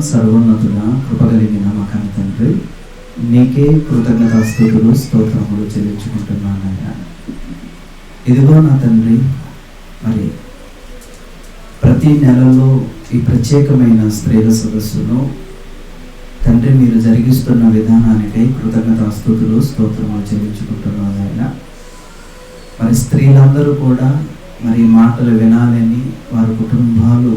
సర్వోన్నతుడ, కృపగలిగిన మా కన్న తండ్రి, నీకే కృతజ్ఞతాస్తుతులు స్తోత్రములు చెల్లించుకుంటున్నాను అయ్యా. ఇదిగో నా తండ్రి, మరి ప్రతి నెలలో ఈ ప్రత్యేకమైన స్త్రీల సదస్సును తండ్రి మీరు జరిగిస్తున్న విధానానికై కృతజ్ఞతాస్తుతులు స్తోత్రములు చెల్లించుకుంటున్నాను అయ్యా. మరి స్త్రీలందరూ కూడా మరి మాటలు వినాలని, వారి కుటుంబాలు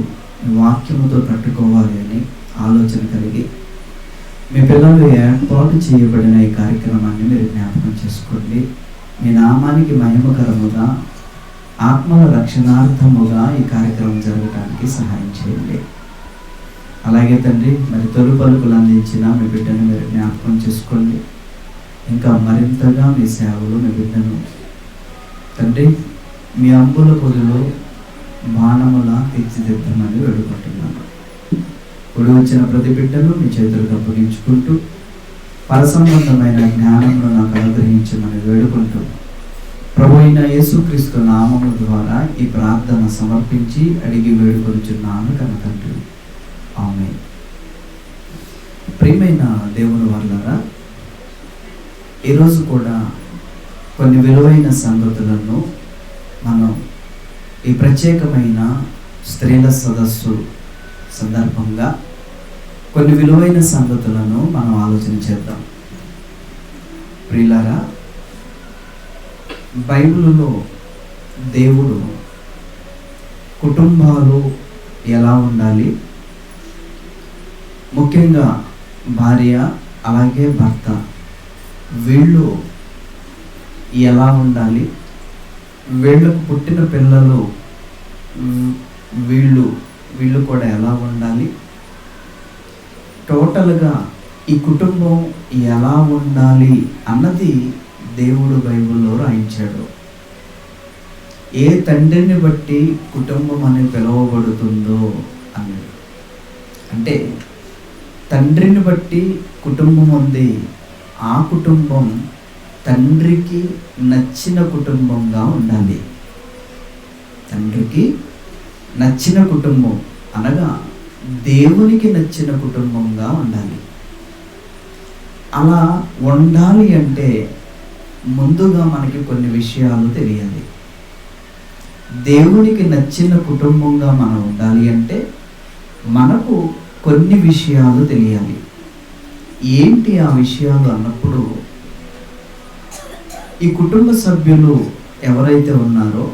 వాక్యముతో కట్టుకోవాలి అని ఆలోచన కలిగి మీ పిల్లలు ఏర్పాటు చేయబడిన ఈ కార్యక్రమాన్ని మీరు జ్ఞాపకం చేసుకోండి. మీ నామానికి మహిమకరముగా, ఆత్మల రక్షణార్థముగా ఈ కార్యక్రమం జరగడానికి సహాయం చేయండి. అలాగే తండ్రి, మరి తొలి పలుకులు అందించిన మీ బిడ్డను మీరు జ్ఞాపకం చేసుకోండి. ఇంకా మరింతగా మీ సేవలు మీ బిడ్డను తండ్రి మీ అంబుల పొదిలో బాణములా తీర్చిదిద్దమని వేడుకుంటున్నాను. ఇప్పుడు వచ్చిన ప్రతి బిడ్డను మీ చేతులకు అప్పగించుకుంటూ పరసంబంధమైన జ్ఞానమును నాకు అనుగ్రహించమని వేడుకుంటూ ప్రభు అయిన యేసుక్రీస్తు నామము ద్వారా ఈ ప్రార్థన సమర్పించి అడిగి వేడుకొనుచున్నాను కన్న తండ్రి, ఆమేన్. ప్రియమైన దేవుని వారలారా, ఈరోజు కూడా కొన్ని విలువైన సంగతులను మనం ఈ ప్రత్యేకమైన స్త్రీల సదస్సు సందర్భంగా కొన్ని విలువైన సంగతులను మనం ఆలోచన చేద్దాం. ప్రియులారా, బైబిలులో దేవుడు కుటుంబాలు ఎలా ఉండాలి, ముఖ్యంగా భార్య అలాగే భర్త వీళ్ళు ఎలా ఉండాలి, వీళ్ళకు పుట్టిన పిల్లలు వీళ్ళు కూడా ఎలా ఉండాలి, టోటల్గా ఈ కుటుంబం ఎలా ఉండాలి అన్నది దేవుడు బైబిల్లో రాయించాడు. ఏ తండ్రిని బట్టి కుటుంబం అని పిలువబడుతుందో అన్నాడు. అంటే తండ్రిని బట్టి కుటుంబం ఉంది, ఆ కుటుంబం తండ్రికి నచ్చిన కుటుంబంగా ఉండాలి. తండ్రికి నచ్చిన కుటుంబం అనగా దేవునికి నచ్చిన కుటుంబంగా ఉండాలి. అలా ఉండాలి అంటే ముందుగా మనకి కొన్ని విషయాలు తెలియాలి. దేవునికి నచ్చిన కుటుంబంగా మనం ఉండాలి అంటే మనకు కొన్ని విషయాలు తెలియాలి. ఏంటి ఆ విషయాలు అన్నప్పుడు, ఈ కుటుంబ సభ్యులు ఎవరైతే ఉన్నారో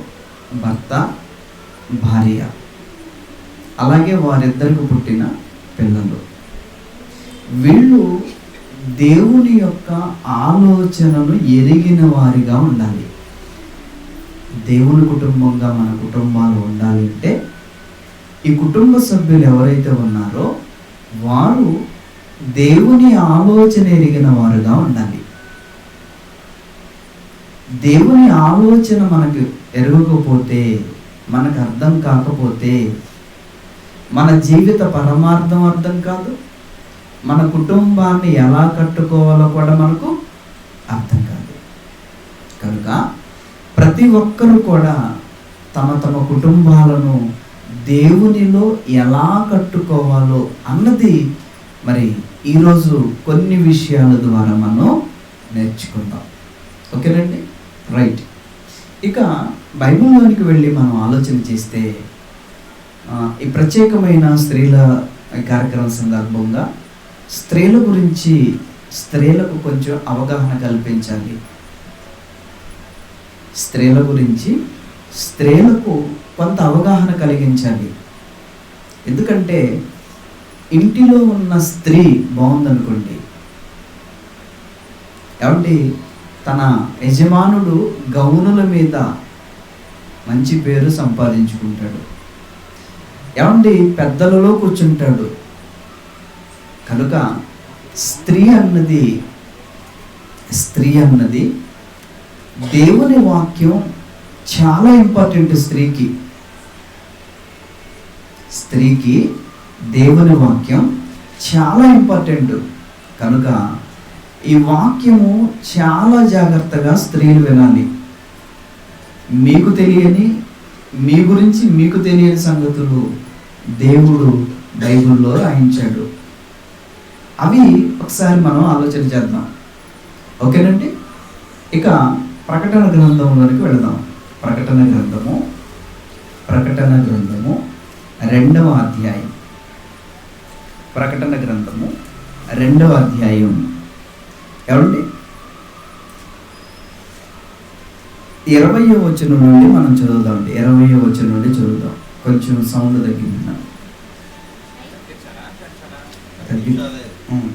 భర్త భార్య అలాగే వారిద్దరికి పుట్టిన పిల్లలు, వీళ్ళు దేవుని యొక్క ఆలోచనను ఎరిగిన వారిగా ఉండాలి. దేవుని కుటుంబంగా మన కుటుంబాలు ఉండాలి అంటే ఈ కుటుంబ సభ్యులు ఎవరైతే ఉన్నారో వారు దేవుని ఆలోచన ఎరిగిన వారుగా ఉండాలి. దేవుని ఆలోచన మనకు ఎరగకపోతే, మనకు అర్థం కాకపోతే మన జీవిత పరమార్థం అర్థం కాదు, మన కుటుంబాన్ని ఎలా కట్టుకోవాలో కూడా మనకు అర్థం కాదు. కనుక ప్రతి ఒక్కరూ కూడా తమ తమ కుటుంబాలను దేవునిలో ఎలా కట్టుకోవాలో అన్నది మరి ఈరోజు కొన్ని విషయాల ద్వారా మనం నేర్చుకుందాం. ఓకేనండి, రైట్. ఇక బైబిల్లోనికి వెళ్ళి మనం ఆలోచన చేస్తే ఈ ప్రత్యేకమైన స్త్రీల కార్యక్రమం సందర్భంగా స్త్రీల గురించి స్త్రీలకు కొంచెం అవగాహన కల్పించాలి. స్త్రీల గురించి స్త్రీలకు కొంత అవగాహన కలిగించాలి. ఎందుకంటే ఇంటిలో ఉన్న స్త్రీ బాగుందనుకోండి, ఏమంటే తన యజమానుడు గౌనుల మీద మంచి పేరు సంపాదించుకుంటాడు, ఏమండి పెద్దలలో కూర్చుంటాడు. కనుక స్త్రీ అన్నది దేవుని వాక్యం చాలా ఇంపార్టెంట్. స్త్రీకి దేవుని వాక్యం చాలా ఇంపార్టెంట్. కనుక ఈ వాక్యము చాలా జాగ్రత్తగా స్త్రీలు వినాలి. మీకు తెలియని, మీ గురించి మీకు తెలియని సంగతులు దేవుడు బైబిల్లో రాయించాడు. అవి ఒకసారి మనం ఆలోచన చేద్దాం. ఓకేనండి. ఇక ప్రకటన గ్రంథంలోనికి వెళదాం. ప్రకటన గ్రంథము 2వ అధ్యాయం. ప్రకటన గ్రంథము 2వ అధ్యాయం ఏమండి 20వ వచనం నుండి మనం చదువుదాం. 20వ వచనం నుండి చదువుదాం. కొంచెం సౌండ్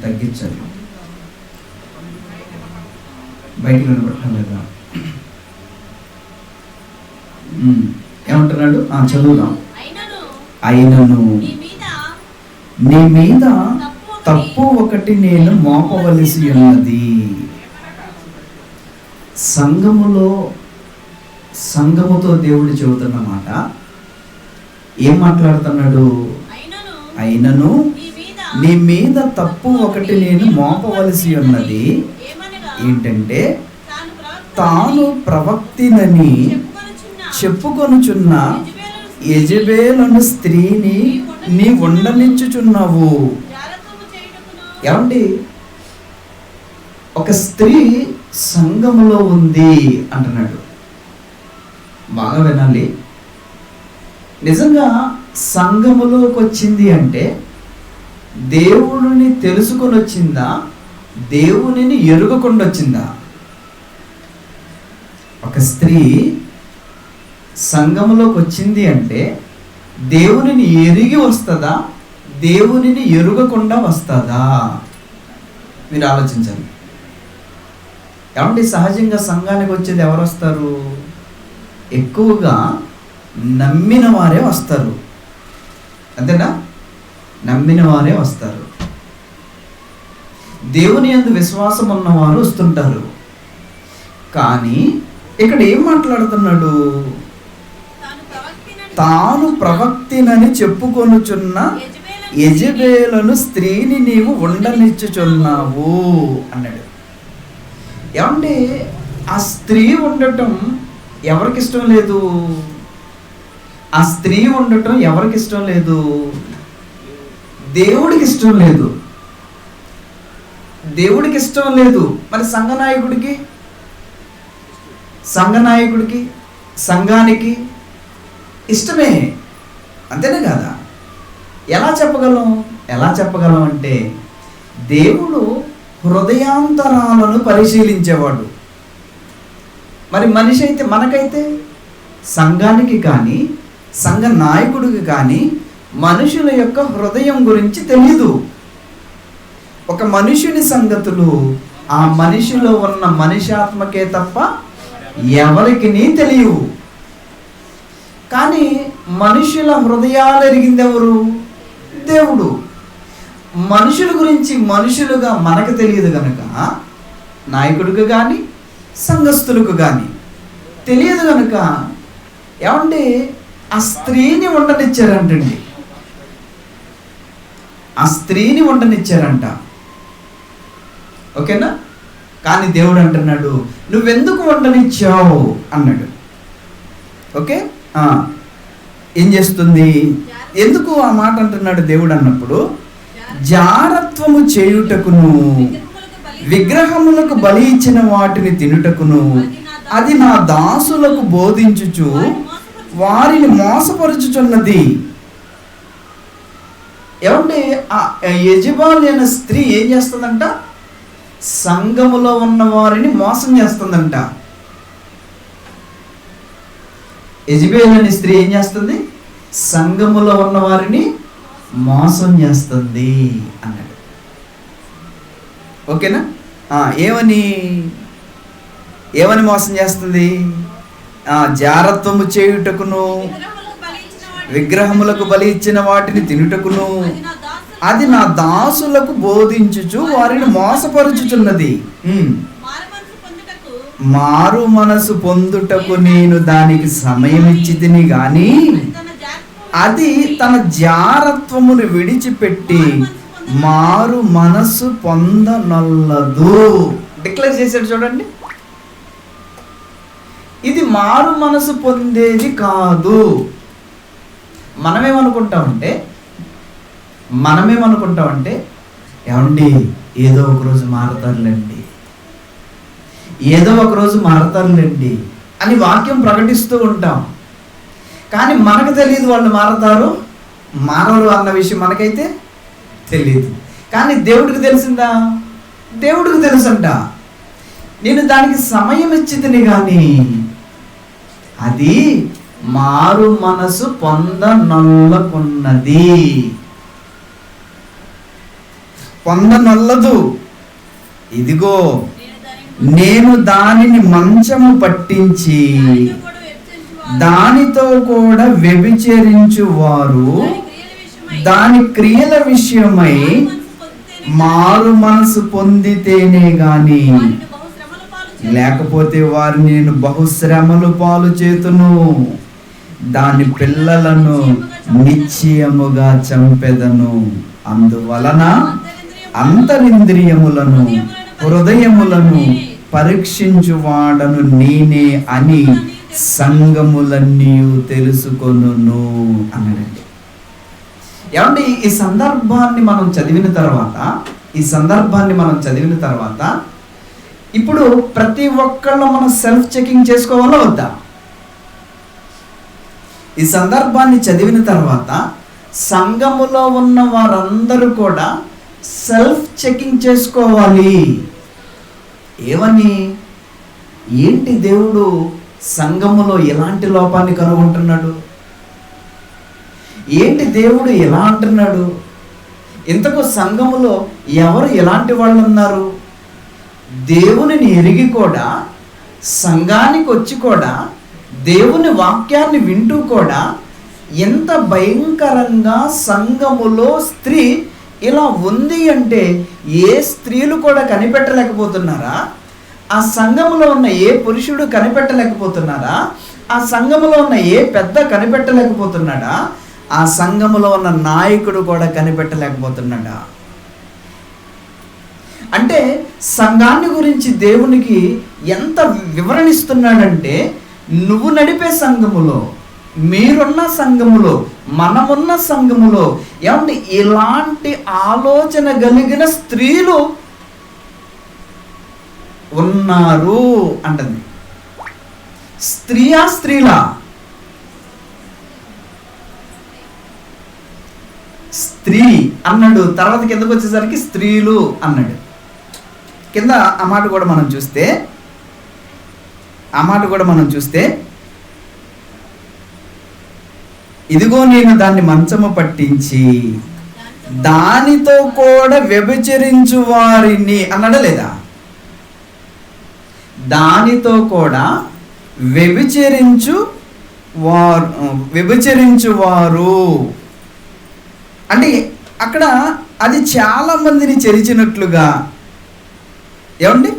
తగ్గించాలి. బయటికి వినబడలేదా? ఏమంటున్నాడు? చదువుదాం. అయినను నీ మీద తప్పు ఒకటి నేను మోపవలసి ఉన్నది. సంఘముతో దేవుడు చెబుతున్న మాట. ఏం మాట్లాడుతున్నాడు? అయినను నీ మీద తప్పు ఒకటి నేను మోపవలసి ఉన్నది. ఏంటంటే తాను ప్రవక్తినని చెప్పుకొనుచున్న యెజబెలు స్త్రీని నీ ఉండనిచ్చుచున్నావు. ఏమండి, ఒక స్త్రీ సంఘములో ఉంది అంటున్నాడు. బాగా వినాలి. నిజంగా సంఘములోకి వచ్చింది అంటే దేవుడిని తెలుసుకొని వచ్చిందా, దేవునిని ఎరుగకుండా వచ్చిందా? ఒక స్త్రీ సంఘములోకి వచ్చింది అంటే దేవునిని ఎరిగి వస్తుందా, దేవునిని ఎరుగకుండా వస్తుందా? మీరు ఆలోచించండి. ఏమంటే సహజంగా సంఘానికి వచ్చేది ఎవరు వస్తారు? ఎక్కువగా నమ్మిన వారే వస్తారు. అంతేనా? నమ్మిన వారే వస్తారు. దేవుని యందు విశ్వాసం ఉన్నవారు వస్తుంటారు. కానీ ఇక్కడ ఏం మాట్లాడుతున్నాడు? తాను ప్రవక్తినని చెప్పుకొనుచున్న యెజబెలు స్త్రీని నీవు ఉండనిచ్చుచున్నావు అన్నాడు. ఏమంటే ఆ స్త్రీ ఉండటం ఎవరికి ఇష్టం లేదు? ఆ స్త్రీ ఉండటం ఎవరికి ఇష్టం లేదు? దేవుడికి ఇష్టం లేదు. దేవుడికి ఇష్టం లేదు. మరి సంఘనాయకుడికి, సంఘానికి ఇష్టమే. అంతేనే కదా? ఎలా చెప్పగలం అంటే దేవుడు హృదయాంతరాలను పరిశీలించేవాడు. మరి మనిషి అయితే, మనకైతే సంఘానికి కానీ సంఘ నాయకుడికి కానీ మనుషుల యొక్క హృదయం గురించి తెలియదు. ఒక మనుషుని సంగతులు ఆ మనిషిలో ఉన్న మనిషాత్మకే తప్ప ఎవరికి తెలియవు. కానీ మనుషుల హృదయాలు ఎరిగింది ఎవరు? దేవుడు. మనుషుల గురించి మనుషులుగా మనకు తెలియదు కనుక నాయకుడికి కానీ సంఘస్థులకు కానీ తెలియదు కనుక ఏమంటే ఆ స్త్రీని ఉండనిచ్చారంటండి. ఆ స్త్రీని ఉండనిచ్చారంట. ఓకేనా? కానీ దేవుడు అంటున్నాడు, నువ్వెందుకు ఉండనిచ్చావు అన్నాడు. ఓకే, ఏం చేస్తుంది? ఎందుకు ఆ మాట అంటున్నాడు దేవుడు అన్నప్పుడు, జారత్వము చేయుటకును విగ్రహములకు బలి ఇచ్చిన వాటిని తినుటకును అది నా దాసులకు బోధించుచు వారిని మోసపరుచుచున్నది. ఏమంటే ఆ యెజబెలు అనే స్త్రీ ఏం చేస్తుందంట? సంఘములో ఉన్న వారిని మోసం చేస్తుందంట. యెజబెలు అనే స్త్రీ ఏం చేస్తుంది? సంఘములో ఉన్న వారిని మోసం చేస్తుంది అన్నాడు. ఓకేనా? ఏమని మోసం చేస్తుంది? జారత్వము చేయుటకును విగ్రహములకు బలి ఇచ్చిన వాటిని తినుటకును అది నా దాసులకు బోధించుచు వారిని మోసపరుచుచున్నది. మారు మనసు పొందుటకు నేను దానికి సమయం ఇచ్చితిని గాని అది తన జారత్వమును విడిచిపెట్టి మారు మనసు పొందనొల్లదు. డిక్లేర్ చేశాడు చూడండి. ఇది మారు మనసు పొందేది కాదు. మనమేమనుకుంటామంటే మనమేమనుకుంటామంటే, ఏమండి ఏదో ఒకరోజు మారతారులేండి, ఏదో ఒకరోజు మారతారులేండి అని వాక్యం ప్రకటిస్తూ ఉంటాం. కానీ మనకు తెలియదు వాళ్ళు మారరు అన్న విషయం మనకైతే తెలియదు. కానీ దేవుడికి తెలిసిందా? దేవుడికి తెలుసంట. నేను దానికి సమయం ఇచ్చితిని కానీ అది మారు మనసు పొందనొల్లదు. ఇదిగో నేను దానిని మంచము పట్టించి దానితో కూడా వ్యభిచరించు వారు దాని క్రియల విషయమై మారు మనసు పొందితేనే గాని లేకపోతే వారిని నేను బహుశ్రమలు పాలు చేతును, దాని పిల్లలను నిశ్చయముగా చంపెదను. అందువలన అంతరింద్రియములను హృదయములను పరీక్షించువాడను నేనే అని సంఘములన్నీ తెలుసుకొనును అన్నాడండి. ఏమంటే ఈ సందర్భాన్ని మనం చదివిన తర్వాత ఇప్పుడు ప్రతి ఒక్కళ్ళు మనం సెల్ఫ్ చెకింగ్ చేసుకోవాలా వద్దా? ఈ సందర్భాన్ని చదివిన తర్వాత సంఘములో ఉన్న వారందరూ కూడా సెల్ఫ్ చెకింగ్ చేసుకోవాలి. ఏమని? ఏంటి దేవుడు సంఘములో ఎలాంటి లోపాన్ని కనుగొంటున్నాడు? ఏంటి దేవుడు ఎలా అంటున్నాడు? ఇంతకు సంఘములో ఎవరు ఎలాంటి వాళ్ళు ఉన్నారు? దేవునిని ఎరిగి కూడా సంఘానికి వచ్చి కూడా దేవుని వాక్యాన్ని వింటూ కూడా ఎంత భయంకరంగా సంఘములో స్త్రీ ఇలా ఉంది అంటే ఏ స్త్రీలు కూడా కనిపెట్టలేకపోతున్నారా? ఆ సంఘములో ఉన్న ఏ పురుషుడు కనిపెట్టలేకపోతున్నారా? ఆ సంఘములో ఉన్న ఏ పెద్ద కనిపెట్టలేకపోతున్నాడా? ఆ సంఘములో ఉన్న నాయకుడు కూడా కనిపెట్టలేకపోతున్నాడా? అంటే సంఘాన్ని గురించి దేవునికి ఎంత వివరణిస్తున్నాడంటే, నువ్వు నడిపే సంఘములో, మీరున్న సంఘములో, మనమున్న సంఘములో ఏమంటే ఇలాంటి ఆలోచన కలిగిన స్త్రీలు ఉన్నారు అంటుంది. స్త్రీలా? స్త్రీ అన్నాడు, తర్వాత కిందకు వచ్చేసరికి స్త్రీలు అన్నాడు. కింద ఆ మాట కూడా మనం చూస్తే ఇదిగో నేను దాన్ని మంచము పట్టించి దానితో కూడా వ్యభిచరించు వారిని అన్నాడా లేదా? దానితో కూడా వ్యభిచరించు వారు అంటే అక్కడ అది చాలా మందిని చెరిచినట్లుగా, ఏమండి,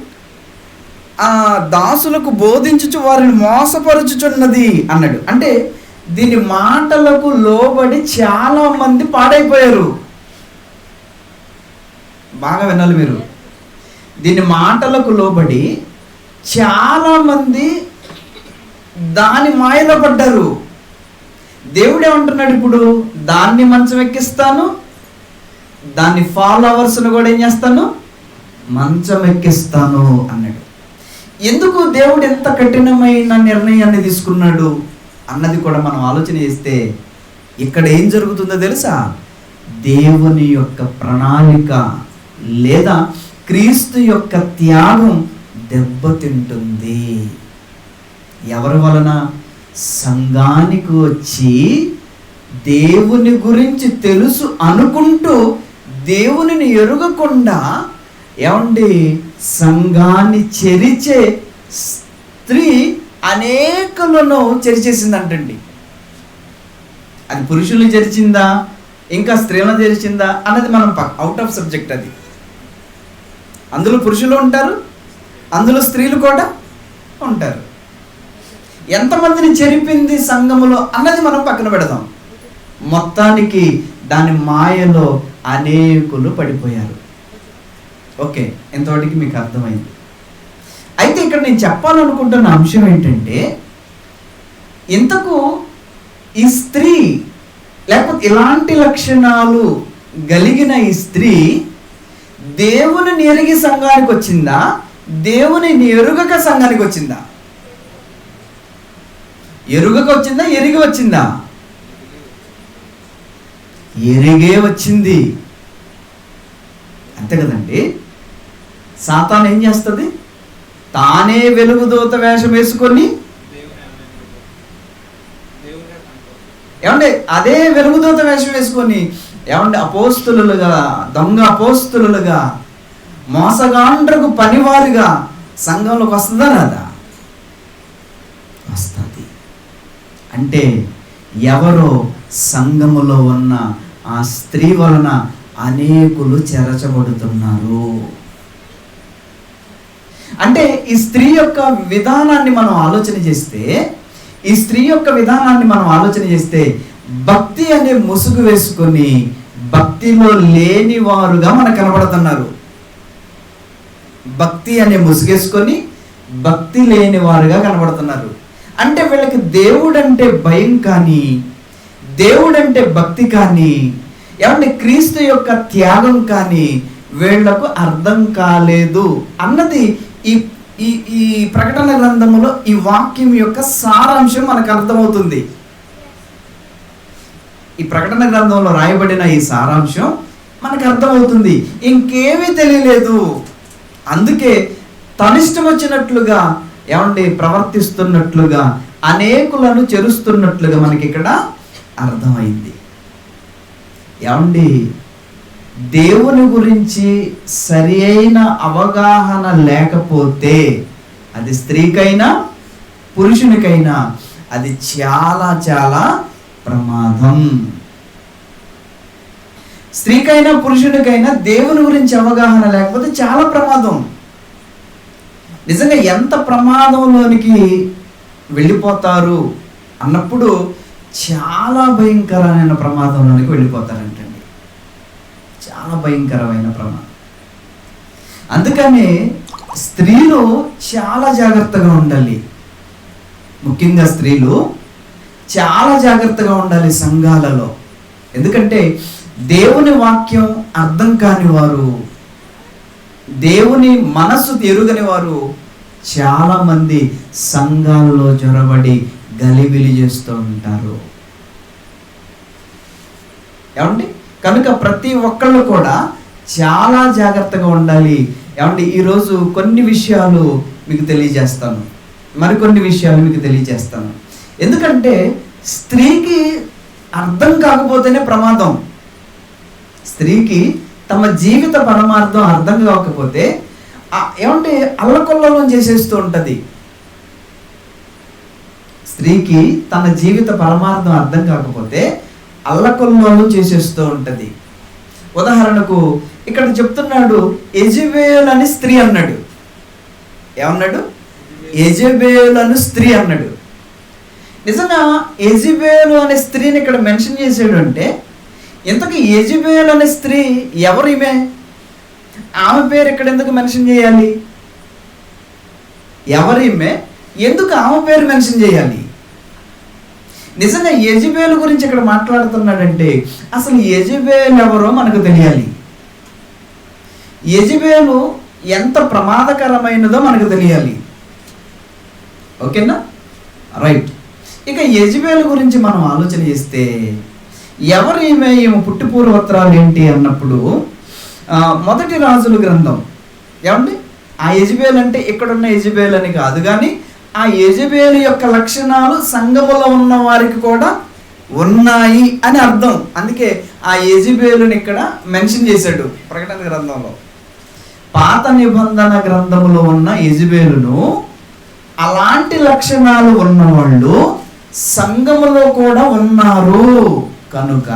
ఆ దాసులకు బోధించుచు వారిని మోసపరుచుచున్నది అన్నాడు. అంటే దీని మాటలకు లోబడి చాలా మంది పాడైపోయారు. బాగా వినాలి మీరు. దీని మాటలకు లోబడి చాలా మంది దాని మాయలో పడ్డారు. దేవుడు ఏమంటున్నాడు? ఇప్పుడు దాన్ని మంచం ఎక్కిస్తాను, దాన్ని ఫాలోవర్స్ను కూడా ఏం చేస్తాను? మంచం ఎక్కిస్తాను అన్నాడు. ఎందుకు దేవుడు ఎంత కఠినమైన నిర్ణయాన్ని తీసుకున్నాడు అన్నది కూడా మనం ఆలోచన చేస్తే ఇక్కడ ఏం జరుగుతుందో తెలుసా? దేవుని యొక్క ప్రణాళిక లేదా క్రీస్తు యొక్క త్యాగం దెబ్బతింటుంది. ఎవరి వలన? సంఘానికి వచ్చి దేవుని గురించి తెలుసు అనుకుంటూ దేవునిని ఎరుగకుండా ఏమండి సంఘాన్ని చెరిచే స్త్రీ అనేకులను చెరిచేసిందంటండి. అది పురుషుల్ని చెరిచిందా, ఇంకా స్త్రీలను చెరిచిందా అన్నది మనం అవుట్ ఆఫ్ సబ్జెక్ట్. అది అందులో పురుషులు ఉంటారు, అందులో స్త్రీలు కూడా ఉంటారు. ఎంతమందిని చెరిపింది సంఘములో అన్నది మనం పక్కన పెడదాం. మొత్తానికి దాని మాయలో అనేకులు పడిపోయారు. ఓకే, ఇంతవరకు మీకు అర్థమైంది. అయితే ఇక్కడ నేను చెప్పాలనుకుంటున్న అంశం ఏంటంటే, ఇంతకు ఈ స్త్రీ లేకపోతే ఇలాంటి లక్షణాలు కలిగిన ఈ స్త్రీ దేవుని ఎరిగి సంఘానికి వచ్చిందా, దేవుని ఎరుగక సంఘానికి వచ్చిందా? ఎరుగక వచ్చిందా, ఎరిగి వచ్చిందా? ఎరిగే వచ్చింది. అంతే కదండి. సాతాను ఏం చేస్తుంది? తానే వెలుగుదూత వేషం వేసుకొని, ఏమండి అదే వెలుగుదూత వేషం వేసుకొని ఏమండి అపోస్తులుగా, దొంగ అపోస్తులుగా, మోసగాండ్రకు పనివారిగా సంఘంలోకి వస్తుందా రాదా? వస్తుంది. అంటే ఎవరో సంఘములో ఉన్న ఆ స్త్రీ వలన అనేకులు చెరచబడుతున్నారు. అంటే ఈ స్త్రీ యొక్క విధానాన్ని మనం ఆలోచన చేస్తే భక్తి అనే ముసుగు వేసుకొని భక్తిలో లేని వారుగా మనకు కనబడుతున్నారు. భక్తి అనే ముసుగేసుకొని భక్తి లేని వారుగా కనబడుతున్నారు. అంటే వీళ్ళకి దేవుడంటే భయం కానీ, దేవుడంటే భక్తి కానీ, ఏమంటే క్రీస్తు యొక్క త్యాగం కానీ వీళ్లకు అర్థం కాలేదు అన్నది ఈ ఈ ఈ ప్రకటన గ్రంథంలో ఈ వాక్యం యొక్క సారాంశం మనకు అర్థమవుతుంది. ఈ ప్రకటన గ్రంథంలో రాయబడిన ఈ సారాంశం మనకు అర్థమవుతుంది. ఇంకేమీ తెలియలేదు. అందుకే తనిష్టం వచ్చినట్లుగా ఏమండి ప్రవర్తిస్తున్నట్లుగా, అనేకులను చెరుస్తున్నట్లుగా మనకి ఇక్కడ అర్థమైంది. ఏమండి దేవుని గురించి సరి అయిన అవగాహన లేకపోతే అది స్త్రీకైనా పురుషునికైనా అది చాలా చాలా ప్రమాదం. స్త్రీకైనా పురుషునికైనా దేవుని గురించి అవగాహన లేకపోతే చాలా ప్రమాదం. నిజంగా ఎంత ప్రమాదంలోనికి వెళ్ళిపోతారు అన్నప్పుడు చాలా భయంకరమైన ప్రమాదంలోనికి వెళ్ళిపోతారంటండి. చాలా భయంకరమైన ప్రమాదం. అందుకనే స్త్రీలు చాలా జాగ్రత్తగా ఉండాలి. ముఖ్యంగా స్త్రీలు చాలా జాగ్రత్తగా ఉండాలి సంఘాలలో. ఎందుకంటే దేవుని వాక్యం అర్థం కాని వారు, దేవుని మనస్సు ఎరుగని వారు చాలా మంది సంఘాలలో జొరబడి గలిబిలి చేస్తూ ఉంటారు. ఏమండి కనుక ప్రతి ఒక్కళ్ళు కూడా చాలా జాగ్రత్తగా ఉండాలి. ఏమండి ఈరోజు కొన్ని విషయాలు మీకు తెలియజేస్తాను, మరికొన్ని విషయాలు మీకు తెలియజేస్తాను. ఎందుకంటే స్త్రీకి అర్థం కాకపోతేనే ప్రమాదం. స్త్రీకి తమ జీవిత పరమార్థం అర్థం కాకపోతే ఏమంటే అల్లకొల్లం చేసేస్తూ ఉంటుంది. స్త్రీకి తన జీవిత పరమార్థం అర్థం కాకపోతే అల్లకొల్లం చేసేస్తూ ఉంటుంది. ఉదాహరణకు ఇక్కడ చెప్తున్నాడు, యెజబెల్ అని స్త్రీ అన్నాడు. ఏమన్నాడు? యెజబెల్ అని స్త్రీ అన్నాడు. నిజంగా యెజబెల్ అనే స్త్రీని ఇక్కడ మెన్షన్ చేసాడు అంటే, ఇంతకీ యెజబెల్ అనే స్త్రీ ఎవరు? ఈమె, ఆమె పేరు ఇక్కడ ఎందుకు మెన్షన్ చేయాలి? ఎవరు ఈమె? ఎందుకు ఆమె పేరు మెన్షన్ చేయాలి? నిజంగా యెజబెల్ గురించి ఇక్కడ మాట్లాడుతున్నాడంటే అసలు యెజబెల్ ఎవరో మనకు తెలియాలి. యెజబెల్ ఎంత ప్రమాదకరమైనదో మనకు తెలియాలి. ఓకేనా? రైట్. ఇక యెజబెల్ గురించి మనం ఆలోచన చేస్తే ఎవరు ఈమె పుట్టి పూర్వోత్తరాలు ఏంటి అన్నప్పుడు మొదటి రాజుల గ్రంథం, ఏమండి ఆ యెజబెల్ అంటే ఇక్కడున్న యెజబెల్ అని కాదు, కానీ ఆ యెజబెల్ యొక్క లక్షణాలు సంఘములో ఉన్న వారికి కూడా ఉన్నాయి అని అర్థం. అందుకే ఆ యెజబెలుని ఇక్కడ మెన్షన్ చేశాడు ప్రకటన గ్రంథంలో. పాత నిబంధన గ్రంథములో ఉన్న యెజబెలును అలాంటి లక్షణాలు ఉన్నవాళ్ళు సంఘములో కూడా ఉన్నారు కనుక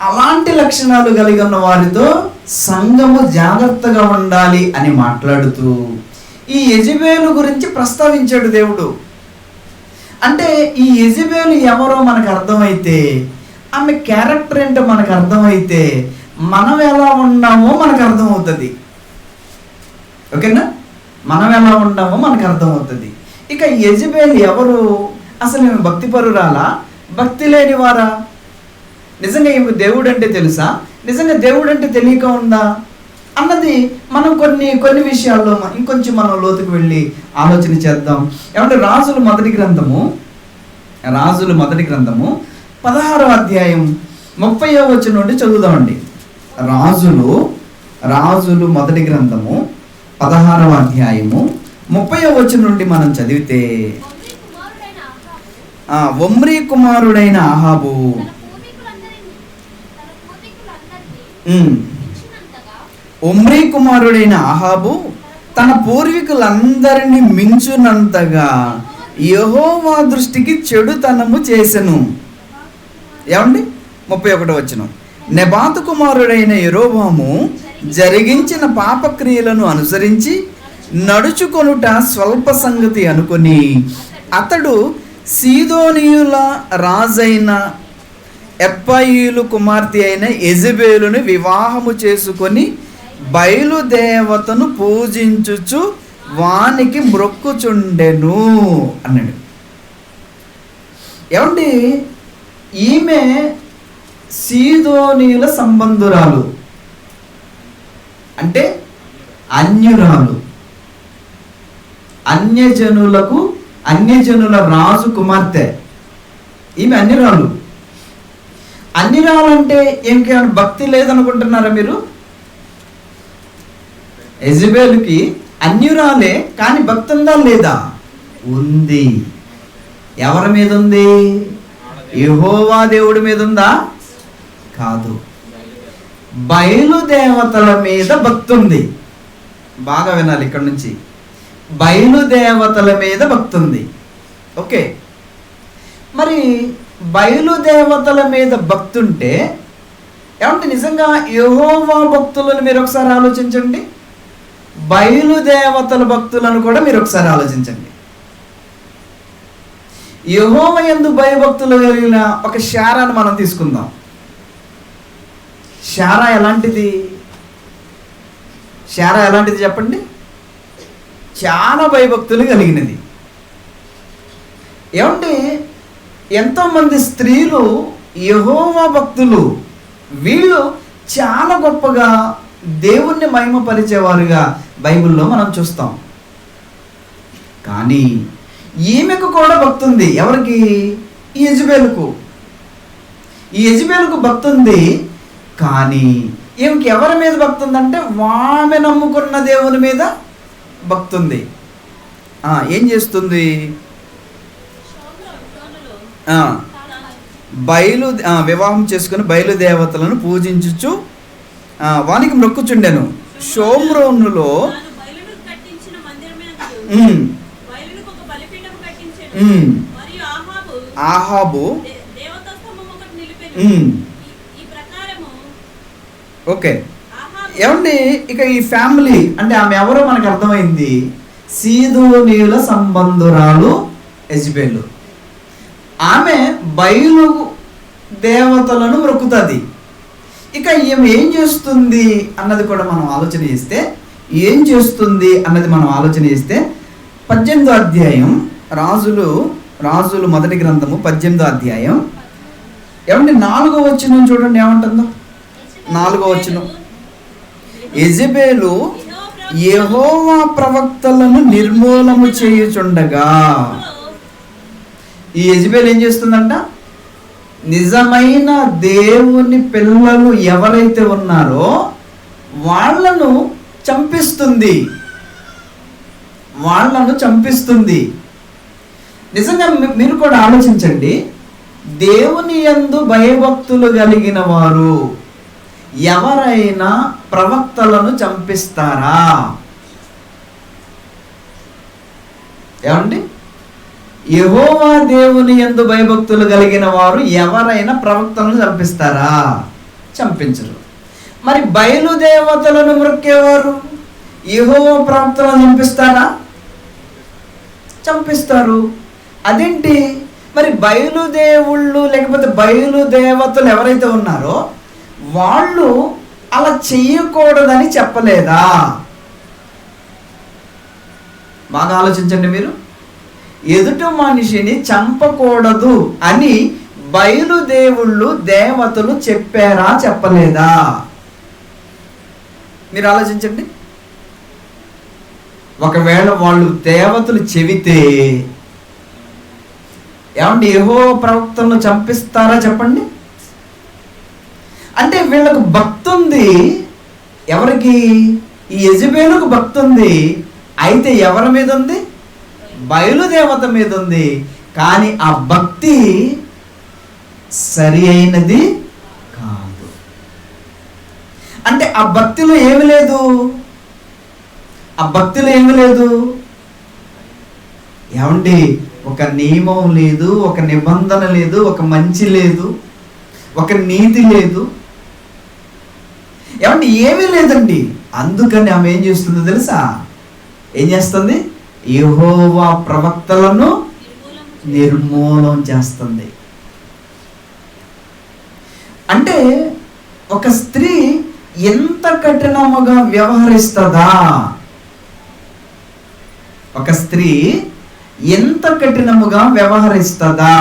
అలాంటి లక్షణాలు కలిగి ఉన్న వారితో సంఘము జాగ్రత్తగా ఉండాలి అని మాట్లాడుతూ ఈ యెజబెలు గురించి ప్రస్తావించాడు దేవుడు. అంటే ఈ యెజబెలు ఎవరో మనకు అర్థమైతే, ఆమె క్యారెక్టర్ ఏంటో మనకు అర్థమైతే మనం ఎలా ఉన్నామో మనకు అర్థమవుతుంది. ఓకేనా? మనం ఎలా ఉన్నామో మనకు అర్థమవుతుంది. ఇక యెజబెల్ ఎవరు? అసలు భక్తిపరురాలా, భక్తి లేనివారా? నిజంగా ఈమెకు దేవుడు అంటే తెలుసా, నిజంగా దేవుడు అంటే తెలియక ఉందా అన్నది మనం కొన్ని విషయాల్లో ఇంకొంచెం మనం లోతుకు వెళ్ళి ఆలోచన చేద్దాం. ఏమంటే రాజుల మొదటి గ్రంథము 16వ అధ్యాయం 30వ వచనం నుండి చదువుదామండి. రాజులు మొదటి గ్రంథము 16వ అధ్యాయము 30వ వచనం నుండి మనం చదివితే, ఒమ్రీ కుమారుడైన ఆహాబు తన పూర్వీకులందరినీ మించునంతగా యెహోవా దృష్టికి చెడుతనము చేసెను. ఏమండి 31వ వచనం, నెబాతు కుమారుడైన యెరోబాము జరిగించిన పాపక్రియలను అనుసరించి నడుచుకొనుట స్వల్ప సంగతి అనుకొని అతడు సీదోనీయుల రాజైన ఎప్పాయిలు కుమార్తె అయిన యెజెబెలును వివాహము చేసుకొని బయలుదేవతను పూజించుచు వానికి మ్రొక్కుచుండెను అన్నాడు. ఏమండి, ఈమె సీదోనీయుల సంబంధురాలు, అంటే అన్యురాలు, అన్యజనుల రాజు కుమార్తె. ఈమె అన్యురాలు అంటే ఇంకేమైనా భక్తి లేదనుకుంటున్నారా మీరు? యెజెబెలుకి అన్యురాలే, కానీ భక్తి ఉందా లేదా? ఉంది. ఎవరి మీద ఉంది? యెహోవా దేవుడి మీద ఉందా? కాదు, బయలుదేవతల మీద భక్తి ఉంది. బాగా వినాలి ఇక్కడ నుంచి, బయలుదేవతల మీద భక్తి ఉంది. ఓకే, మరి బయలుదేవతల మీద భక్తి ఉంటే ఏమంటే నిజంగా యెహోవా భక్తులను మీరు ఒకసారి ఆలోచించండి, బయలుదేవతల భక్తులను కూడా మీరు ఒకసారి ఆలోచించండి. యెహోవా యందు భయభక్తులు కలిగిన ఒక శారాను మనం తీసుకుందాం. శారా ఎలాంటిది చెప్పండి? చాలా భయభక్తులు కలిగినది. ఏమంటే ఎంతోమంది స్త్రీలు యెహోవా భక్తులు, వీళ్ళు చాలా గొప్పగా దేవుణ్ణి మహిమపరిచేవారుగా బైబిల్లో మనం చూస్తాం. కానీ ఈమెకు కూడా భక్తి ఉంది. ఎవరికి? ఈ యెజెబెలుకు భక్తి ఉంది. కానీ ఈమెకి ఎవరి మీద భక్తి ఉందంటే ఆమె నమ్ముకున్న దేవుని మీద భక్తి ఉంది. ఏం చేస్తుంది? వివాహం చేసుకుని బయలుదేవతలను పూజించుచు వానికి మొక్కుచుండెను. షోమ్రోనులో ఆహాబు ఓకే. ఏమండి, ఇక ఈ ఫ్యామిలీ అంటే ఆమె ఎవరో మనకు అర్థమైంది. సీదోనీయుల సంబంధురాలు యెజెబెలు. ఆమె బయలు దేవతలను మొక్కుతుంది. ఇక ఈమె ఏం చేస్తుంది అన్నది కూడా మనం ఆలోచన చేస్తే 18వ అధ్యాయం రాజులు మొదటి గ్రంథము 18వ అధ్యాయం ఏమంటే 4వ వచనం చూడండి ఏమంటుందో. 4వ వచనం, యెజెబెలు యెహోవా ప్రవక్తలను నిర్మూలము చేయుచుండగా. ఈ యెజెబెలు ఏం చేస్తుందంట? నిజమైన దేవుని పిల్లలు ఎవరైతే ఉన్నారో వాళ్ళను చంపిస్తుంది. నిజంగా మీరు కూడా ఆలోచించండి, దేవుని యందు భయభక్తులు కలిగిన వారు ఎవరైనా ప్రవక్తలను చంపిస్తారా? ఏమండి, యెహోవా దేవుని యందు భయభక్తులు కలిగిన వారు ఎవరైనా ప్రవక్తలను చంపిస్తారా? చంపించరు. మరి బయలుదేవతలను మొక్కేవారు యెహోవా ప్రవక్తలను చంపిస్తారా? చంపిస్తారు. అదేంటి మరి? బయలుదేవుళ్ళు లేకపోతే బయలుదేవతలు ఎవరైతే ఉన్నారో వాళ్ళు అలా చెయ్యకూడదని చెప్పలేదా? బాగా ఆలోచించండి మీరు. ఎదుటి మనిషిని చంపకూడదు అని బయలుదేవుళ్ళు దేవతలు చెప్పారా చెప్పలేదా? మీరు ఆలోచించండి. ఒకవేళ వాళ్ళు దేవతలు చెబితే ఏమంటే యెహోవా ప్రవక్తలను చంపిస్తారా చెప్పండి? అంటే వీళ్ళకు భక్తి ఉంది. ఎవరికి? ఈ యెజబెలుకు భక్తి ఉంది. అయితే ఎవరి మీద ఉంది? బయలుదేవత మీద ఉంది. కానీ ఆ భక్తి సరి అయినది కాదు. అంటే ఆ భక్తిలో ఏమి లేదు, ఏమండి? ఒక నియమం లేదు, ఒక నిబంధన లేదు, ఒక మంచి లేదు, ఒక నీతి లేదు, ఏమండి? ఏమీ లేదండి. అందుకని ఆమె ఏం చేస్తుందో తెలుసా? ఏం చేస్తుంది? యెహోవా ప్రవక్తలను నిర్మూలం చేస్తుంది. అంటే ఒక స్త్రీ ఎంత కఠినముగా వ్యవహరిస్తుందా? ఒక స్త్రీ ఎంత కఠినముగా వ్యవహరిస్తుందా?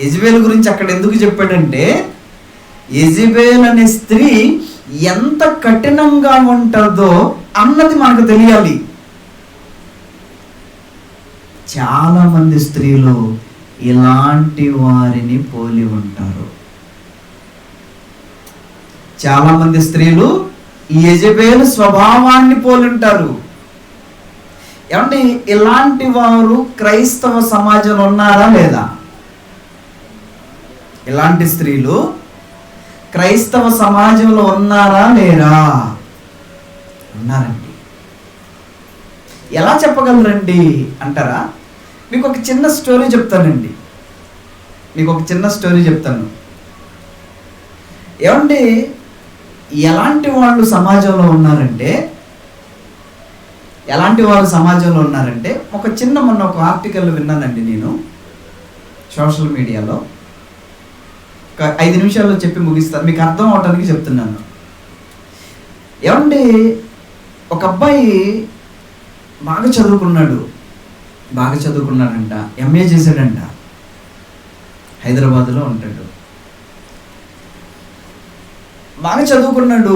యెజబెలు గురించి అక్కడ ఎందుకు చెప్పాడంటే, యెజబెలు అనే స్త్రీ ఎంత కఠినంగా ఉంటుందో అన్నది మనకు తెలియాలి. చాలా మంది స్త్రీలు ఇలాంటి వారిని పోలి ఉంటారు. చాలా మంది స్త్రీలు ఈ యెజబెలు స్వభావాన్ని పోలి ఉంటారు. ఏమంటే ఇలాంటి వారు క్రైస్తవ సమాజంలో ఉన్నారా లేదా? ఇలాంటి స్త్రీలు క్రైస్తవ సమాజంలో ఉన్నారా లేరా? ఉన్నారండి. ఎలా చెప్పగలరండి అంటారా? మీకు ఒక చిన్న స్టోరీ చెప్తానండి. ఏమండి ఎలాంటి వాళ్ళు సమాజంలో ఉన్నారంటే, ఒక చిన్న మొన్న ఒక ఆర్టికల్ విన్నానండి నేను సోషల్ మీడియాలో. ఒక 5 నిమిషాల్లో చెప్పి ముగిస్తాను, మీకు అర్థం అవటానికి చెప్తున్నాను. ఏమండి ఒక అబ్బాయి బాగా చదువుకున్నాడంట, ఎంఏ చేశాడంట, హైదరాబాద్లో ఉంటాడు. బాగా చదువుకున్నాడు.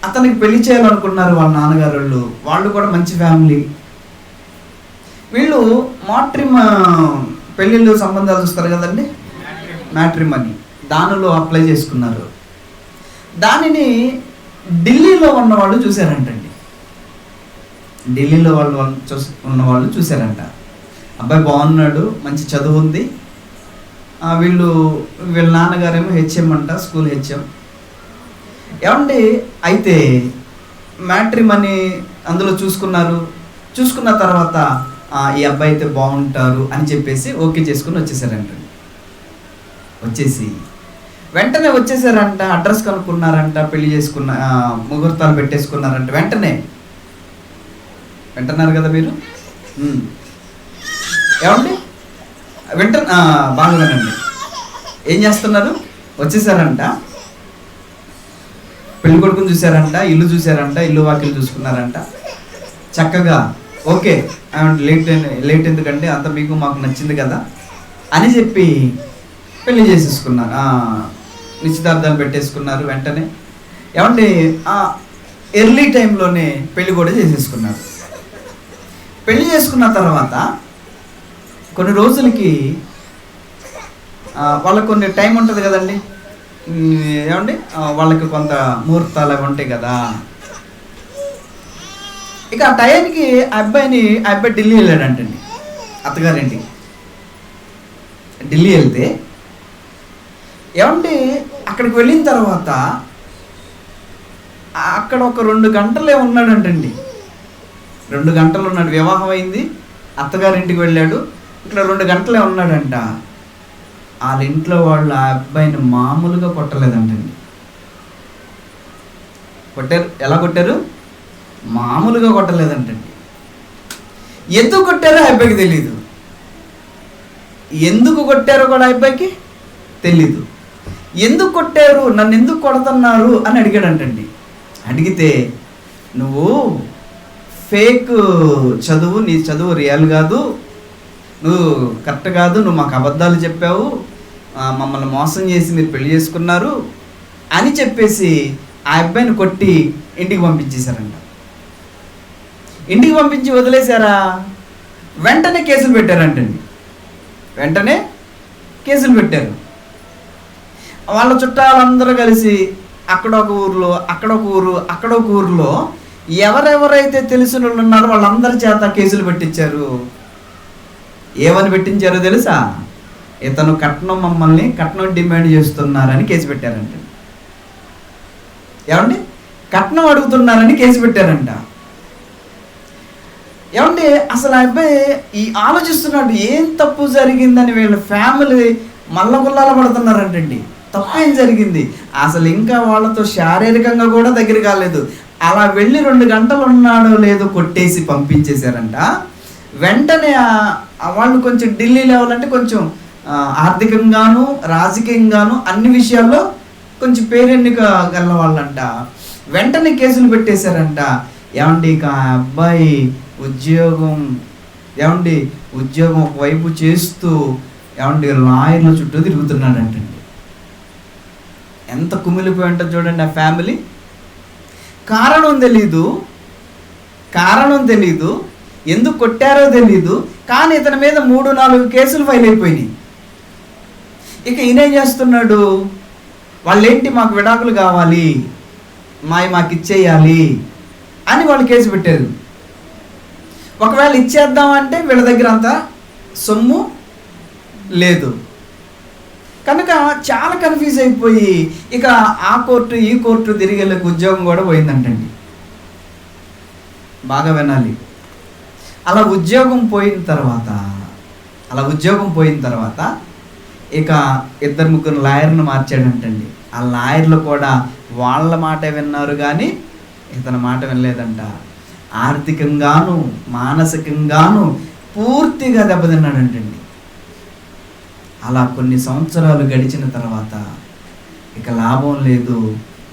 అతనికి పెళ్లి చేయాలనుకున్నారు వాళ్ళ నాన్నగారు. వాళ్ళు కూడా మంచి ఫ్యామిలీ. వీళ్ళు పెళ్ళిళ్ళు సంబంధాలు చూస్తారు కదండి, మ్యాట్రిమనీ, దానిలో అప్లై చేసుకున్నారు. దానిని ఢిల్లీలో ఉన్నవాళ్ళు చూశారంటండి. ఉన్నవాళ్ళు చూశారంట. అబ్బాయి బాగున్నాడు, మంచి చదువు ఉంది. వీళ్ళ నాన్నగారేమో హెచ్ఎం అంట, స్కూల్ హెచ్ఎం. ఏమండి అయితే మ్యాట్రిమనీ అందులో చూసుకున్న తర్వాత ఈ అబ్బాయి అయితే బాగుంటారు అని చెప్పేసి ఓకే చేసుకుని వచ్చేసారంటండి. వెంటనే వచ్చేసారంట, అడ్రస్ కనుక్కున్నారంట, పెళ్లి చేసుకున్న ముహూర్తాలు పెట్టేసుకున్నారంట. వింటున్నారు కదా మీరు? ఏమండి బాగా వినండి. ఏం చేస్తున్నారు? వచ్చేసారంట, పెళ్లి కొడుకుని చూసారంట, ఇల్లు చూసారంట, ఇల్లు వాకిలు చూసుకున్నారంట. చక్కగా ఓకే లేట్ ఎందుకండి, అంత మీకు మాకు నచ్చింది కదా అని చెప్పి పెళ్లి చేసేసుకున్నారు. నిశ్చితార్థాలు పెట్టేసుకున్నారు. వెంటనే ఏమంటే ఎర్లీ టైంలోనే పెళ్లి కూడా చేసేసుకున్నారు. పెళ్లి చేసుకున్న తర్వాత కొన్ని రోజులకి వాళ్ళకు కొన్ని టైం ఉంటుంది కదండి, ఏమండి వాళ్ళకి కొంత ముహూర్తాలు అవి ఉంటాయి కదా. ఇక ఆ టైంకి అబ్బాయి ఢిల్లీ వెళ్ళాడంటండి, అత్తగారింటికి. ఢిల్లీ వెళ్తే ఏమంటే అక్కడికి వెళ్ళిన తర్వాత అక్కడ ఒక 2 గంటలే ఉన్నాడంటండి. 2 గంటలు ఉన్నాడు. వివాహం అయింది, అత్తగారింటికి వెళ్ళాడు, ఇక్కడ 2 గంటలే ఉన్నాడంట. వాళ్ళ ఇంట్లో వాళ్ళు ఆ అబ్బాయిని మామూలుగా కొట్టలేదంటండి. ఎలా కొట్టారు? మామూలుగా కొట్టలేదంటండి. ఎందుకు కొట్టారో ఆ అబ్బాయికి తెలీదు. ఎందుకు కొట్టారో కూడా ఆ అబ్బాయికి తెలీదు. ఎందుకు కొట్టారు, నన్ను ఎందుకు కొడుతున్నారు అని అడిగాడంటండి. అడిగితే నువ్వు ఫేక్ చదువు, నీ చదువు రియల్ కాదు, నువ్వు కరెక్ట్ కాదు, నువ్వు మాకు అబద్ధాలు చెప్పావు, మమ్మల్ని మోసం చేసి మీరు పెళ్లి చేసుకున్నారు అని చెప్పేసి ఆ అబ్బాయిని కొట్టి ఇంటికి పంపించేశారంట. ఇంటికి పంపించి వదిలేశారా? వెంటనే కేసులు పెట్టారంటండి. వెంటనే కేసులు పెట్టారు. వాళ్ళ చుట్టాలందరూ కలిసి అక్కడొక ఊర్లో అక్కడొక ఊర్లో ఎవరెవరైతే తెలిసిన వాళ్ళు ఉన్నారో వాళ్ళందరి చేత కేసులు పెట్టించారు. ఏమని పెట్టించారో తెలుసా? ఇతను మమ్మల్ని కట్నం డిమాండ్ చేస్తున్నారని కేసు పెట్టారంట. ఏమండి? కట్నం అడుగుతున్నారని కేసు పెట్టారంట. ఏమండి? అసలు ఆ అబ్బాయి ఈ ఆలోచిస్తున్నాడు, ఏం తప్పు జరిగిందని వీళ్ళ ఫ్యామిలీ మల్లగుల్లాల పడుతున్నారంటండి. తప్పేం జరిగింది? అసలు ఇంకా వాళ్ళతో శారీరకంగా కూడా దగ్గర కాలేదు. అలా వెళ్ళి 2 గంటలు ఉన్నాడో లేదో కొట్టేసి పంపించేశారంట. వెంటనే వాళ్ళు కొంచెం ఢిల్లీ లెవెల్ అంటే కొంచెం ఆర్థికంగాను రాజకీయంగాను అన్ని విషయాల్లో కొంచెం పేరెన్నిక గల వాళ్ళంట. వెంటనే కేసులు పెట్టేశారంట. ఏమండి? ఇక ఆ అబ్బాయి ఉద్యోగం ఒకవైపు చేస్తూ లాయర్ల చుట్టూ తిరుగుతున్నాడంటండి. ఎంత కుమిలిపోయి ఉంటుంది చూడండి ఆ ఫ్యామిలీ. కారణం తెలీదు, ఎందుకు కొట్టారో తెలీదు, కానీ ఇతని మీద 3-4 కేసులు ఫైల్ అయిపోయినాయి. ఇక ఈయనేం చేస్తున్నాడు? వాళ్ళేంటి, మాకు విడాకులు కావాలి, మాకు ఇచ్చేయాలి అని వాళ్ళు కేసు పెట్టారు. ఒకవేళ ఇచ్చేద్దామంటే వీళ్ళ దగ్గర అంత సొమ్ము లేదు కనుక చాలా కన్ఫ్యూజ్ అయిపోయి ఇక ఆ కోర్టు ఈ కోర్టు తిరిగేళ్ళకి ఉద్యోగం కూడా పోయిందంటండి. బాగా వినాలి. అలా ఉద్యోగం పోయిన తర్వాత ఇక 2-3 లాయర్ను మార్చాడంటండి. ఆ లాయర్లు కూడా వాళ్ళ మాట విన్నారు కానీ ఇతని మాట వినలేదంట. ఆర్థికంగాను మానసికంగాను పూర్తిగా దెబ్బతిన్నాడంటండి. అలా కొన్ని సంవత్సరాలు గడిచిన తర్వాత ఇక లాభం లేదు,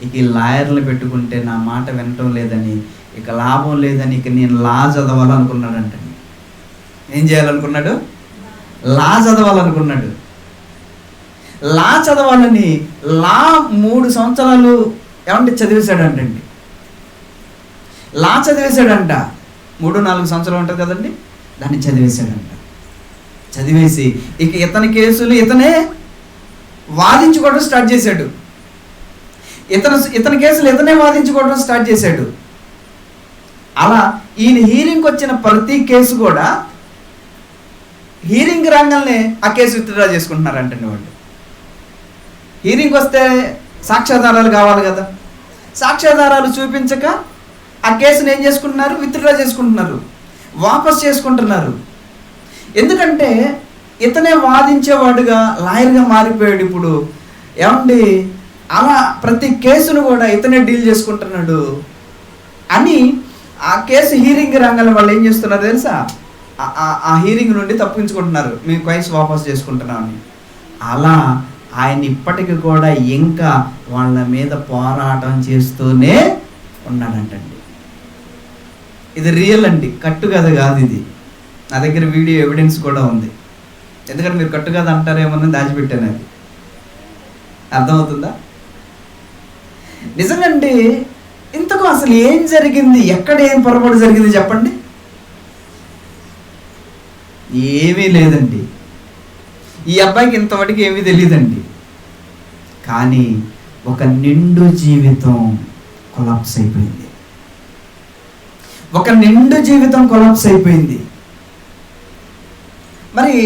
ఇక ఈ లాయర్లు పెట్టుకుంటే నా మాట వినటం లేదని, ఇక లాభం లేదని ఇక నేను లా చదవాలనుకున్నాడంటండి. ఏం చేయాలనుకున్నాడు? లా చదవాలనుకున్నాడు. లా చదవాలని 3 సంవత్సరాలు చదివేశాడంటండి. లా చదివేశాడంట. 3-4 సంవత్సరాలు ఉంటుంది కదండి, దాన్ని చదివేశాడంట. చదివేసి ఇక ఇతని కేసులు ఇతనే వాదించుకోవడం స్టార్ట్ చేశాడు. ఇతని కేసులు ఇతనే వాదించుకోవడం స్టార్ట్ చేశాడు. అలా ఈయన హీరింగ్కి వచ్చిన ప్రతి కేసు కూడా హీరింగ్ రాగానే ఆ కేసు విత్డ్రా చేసుకుంటున్నారంటండి వాళ్ళు. హీరింగ్ వస్తే సాక్ష్యాధారాలు కావాలి కదా, సాక్ష్యాధారాలు చూపించక ఆ కేసును ఏం చేసుకుంటున్నారు? విత్డ్రా చేసుకుంటున్నారు, వాపస్ చేసుకుంటున్నారు. ఎందుకంటే ఇతనే వాదించేవాడుగా లాయర్గా మారిపోయాడు ఇప్పుడు. అలా ప్రతి కేసును కూడా ఇతనే డీల్ చేసుకుంటున్నాడు అని ఆ కేసు హీరింగ్ రంగంలో వాళ్ళు ఏం చేస్తున్నారు తెలుసా? ఆ హీరింగ్ నుండి తప్పించుకుంటున్నారు, మేము కేసు వాపస్ చేసుకుంటున్నామని. అలా ఆయన ఇప్పటికీ కూడా ఇంకా వాళ్ళ మీద పోరాటం చేస్తూనే ఉన్నాడంటండి. ఇది రియల్ అండి, కట్టుకథ కాదు ఇది. నా దగ్గర వీడియో ఎవిడెన్స్ కూడా ఉంది. ఎందుకంటే మీరు కట్టుకథ అంటారేమో దాచిపెట్టాను. అది అర్థమవుతుందా? నిజంగండి. ఇంతకు అసలు ఏం జరిగింది, ఎక్కడ ఏం పొరపాటు జరిగింది చెప్పండి? ఏమీ లేదండి. ఈ అబ్బాయికి ఇంతవరకు ఏమీ తెలియదండి. కానీ ఒక నిండు జీవితం కొలాప్స్ అయిపోయింది. మరి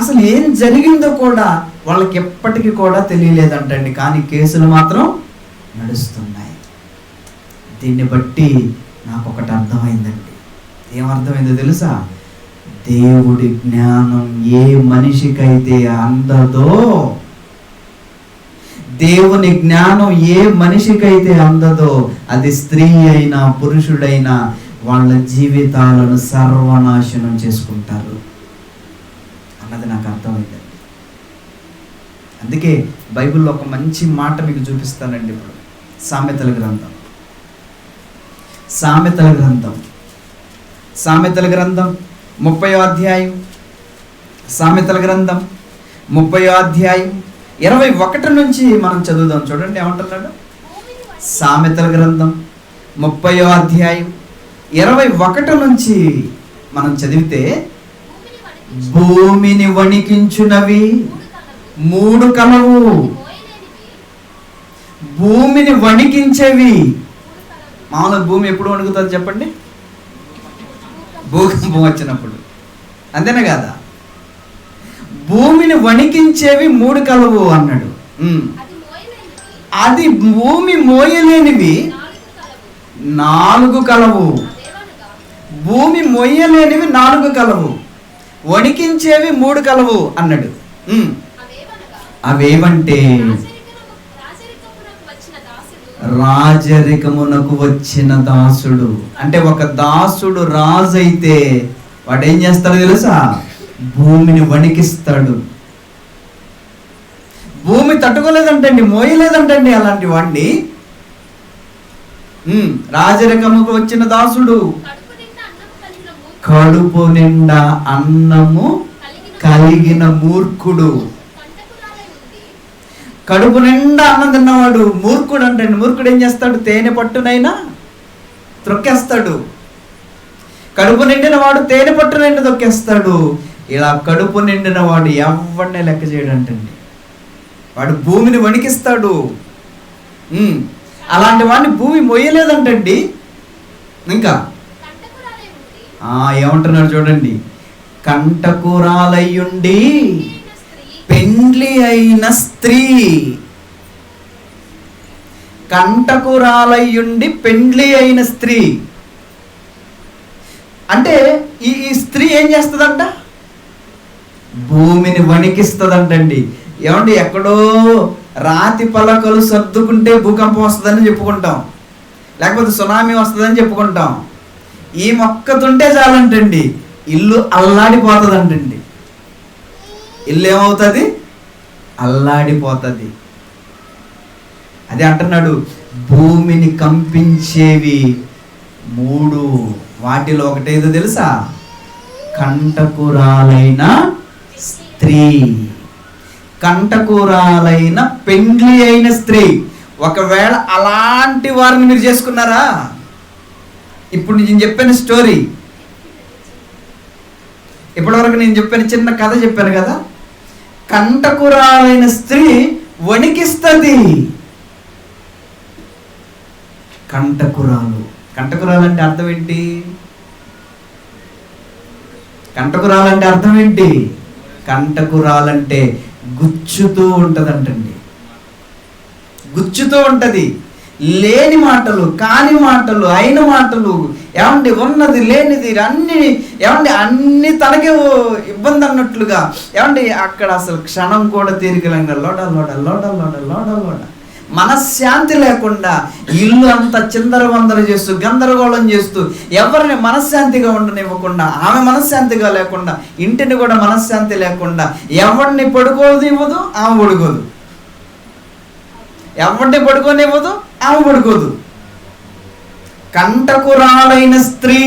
అసలు ఏం జరిగిందో కూడా వాళ్ళకి ఎప్పటికీ కూడా తెలియలేదంటండి. కానీ కేసులు మాత్రం నడుస్తున్నాయి. దీన్ని బట్టి నాకు ఒకటి అర్థమైందండి. ఏమర్థమైందో తెలుసా? దేవుడి జ్ఞానం ఏ మనిషికైతే అందదో, దేవుని జ్ఞానం ఏ మనిషికైతే అందదో, అది స్త్రీ అయినా పురుషుడైనా వాళ్ళ జీవితాలను సర్వనాశనం చేసుకుంటారు అన్నది నాకు అర్థమైంది. అందుకే బైబిల్లో ఒక మంచి మాట మీకు చూపిస్తానండి. ఇప్పుడు సామెతల గ్రంథం 30వ అధ్యాయం. సామెతల గ్రంథం 30వ అధ్యాయం 21 నుంచి మనం చదువుదాం. చూడండి ఏమంటున్నాడు. సామెతల గ్రంథం 30వ అధ్యాయం 21 నుంచి మనం చదివితే, భూమిని వణికించునవి 3 కలవు. భూమిని వణికించేవి. మామూలుగా భూమి ఎప్పుడు వణుకుతుంది చెప్పండి? భూకంపం వచ్చినప్పుడు. అంతేనా కదా? భూమిని వణికించేవి 3 కలవు అన్నాడు. అది భూమి మోయలేనివి 4 కలవు. భూమి మోయలేనివి 4 కలవు, వణికించేవి 3 కలవు అన్నాడు. అవేవంటే, రాజరికమునకు వచ్చిన దాసుడు. అంటే ఒక దాసుడు రాజు అయితే వాడు ఏం చేస్తాడో తెలుసా? భూమిని వణికిస్తాడు. భూమి తట్టుకోలేదంటండి, మోయలేదంటండి అలాంటి వాడిని. రాజరికముకు వచ్చిన దాసుడు, కడుపు నిండా అన్నము కలిగిన మూర్ఖుడు. కడుపు నిండా అన్నం తిన్నవాడు మూర్ఖుడు అంటండి. మూర్ఖుడు ఏం చేస్తాడు? తేనె పట్టునైనా త్రొక్కేస్తాడు. కడుపు నిండిన వాడు తేనె పట్టునైనా తొక్కేస్తాడు. ఇలా కడుపు నిండిన వాడు ఎవరినే లెక్క చేయడంటండి. వాడు భూమిని వణికిస్తాడు. అలాంటి వాడిని భూమి మొయ్యలేదంటండి. ఇంకా ఏమంటున్నాడు చూడండి. కంటకురాలయ్యుండి పెండ్లి అయిన స్త్రీ. కంటకురాలయ్యుండి పెండ్లి అయిన స్త్రీ అంటే ఈ స్త్రీ ఏం చేస్తుందంట? భూమిని వణికిస్తుందంటండి. ఏమండి, ఎక్కడో రాతి పలకలు సర్దుకుంటే భూకంపం వస్తుందని చెప్పుకుంటాం, లేకపోతే సునామీ వస్తుందని చెప్పుకుంటాం. ఈ మొక్కతుంటే చాలంటండి ఇల్లు అల్లాడిపోతుందంటండి. ఇల్లు ఏమవుతుంది? అల్లాడిపోతుంది. అదే అంటున్నాడు, భూమిని కంపించేవి 3. వాటిలో ఒకటేదో తెలుసా? కంటకురాలైన స్త్రీ. కంటకురాలైన పెండ్లి అయిన స్త్రీ. ఒకవేళ అలాంటి వారిని మీరు చేసుకున్నారా? ఇప్పుడు నేను చెప్పిన స్టోరీ, ఇప్పటివరకు నేను చెప్పిన చిన్న కథ చెప్పాను కదా. కంటకురాలైన స్త్రీ వణికిస్తుంది. కంటకురాలు. కంటకురాలు అంటే అర్థం ఏంటి? కంటకురాలంటే అర్థం ఏంటి? కంటకురాలంటే గుచ్చుతూ ఉంటదంటండి. గుచ్చుతూ ఉంటది. లేని మాటలు, కాని మాటలు, అయిన మాటలు, ఏమండి ఉన్నది లేనిది అన్ని, ఏమండి అన్ని తనకే ఇబ్బంది అన్నట్లుగా, ఏమండి అక్కడ అసలు క్షణం కూడా తీరికలంగా లోడ లోడ లోడ లోడ లోడ లోడ మనశ్శాంతి లేకుండా ఇల్లు అంతా చిందరవందర చేస్తూ గందరగోళం చేస్తూ ఎవరిని మనశ్శాంతిగా ఉండనివ్వకుండా, ఆమె మనశ్శాంతిగా లేకుండా, ఇంటిని కూడా మనశ్శాంతి లేకుండా, ఎవరిని పడుకోదు ఇవ్వదు, ఆమె పడుకోదు. ఎవరిని పడుకోనివ్వదు, ఆమె పడుకోదు. కంటకురాలైన స్త్రీ.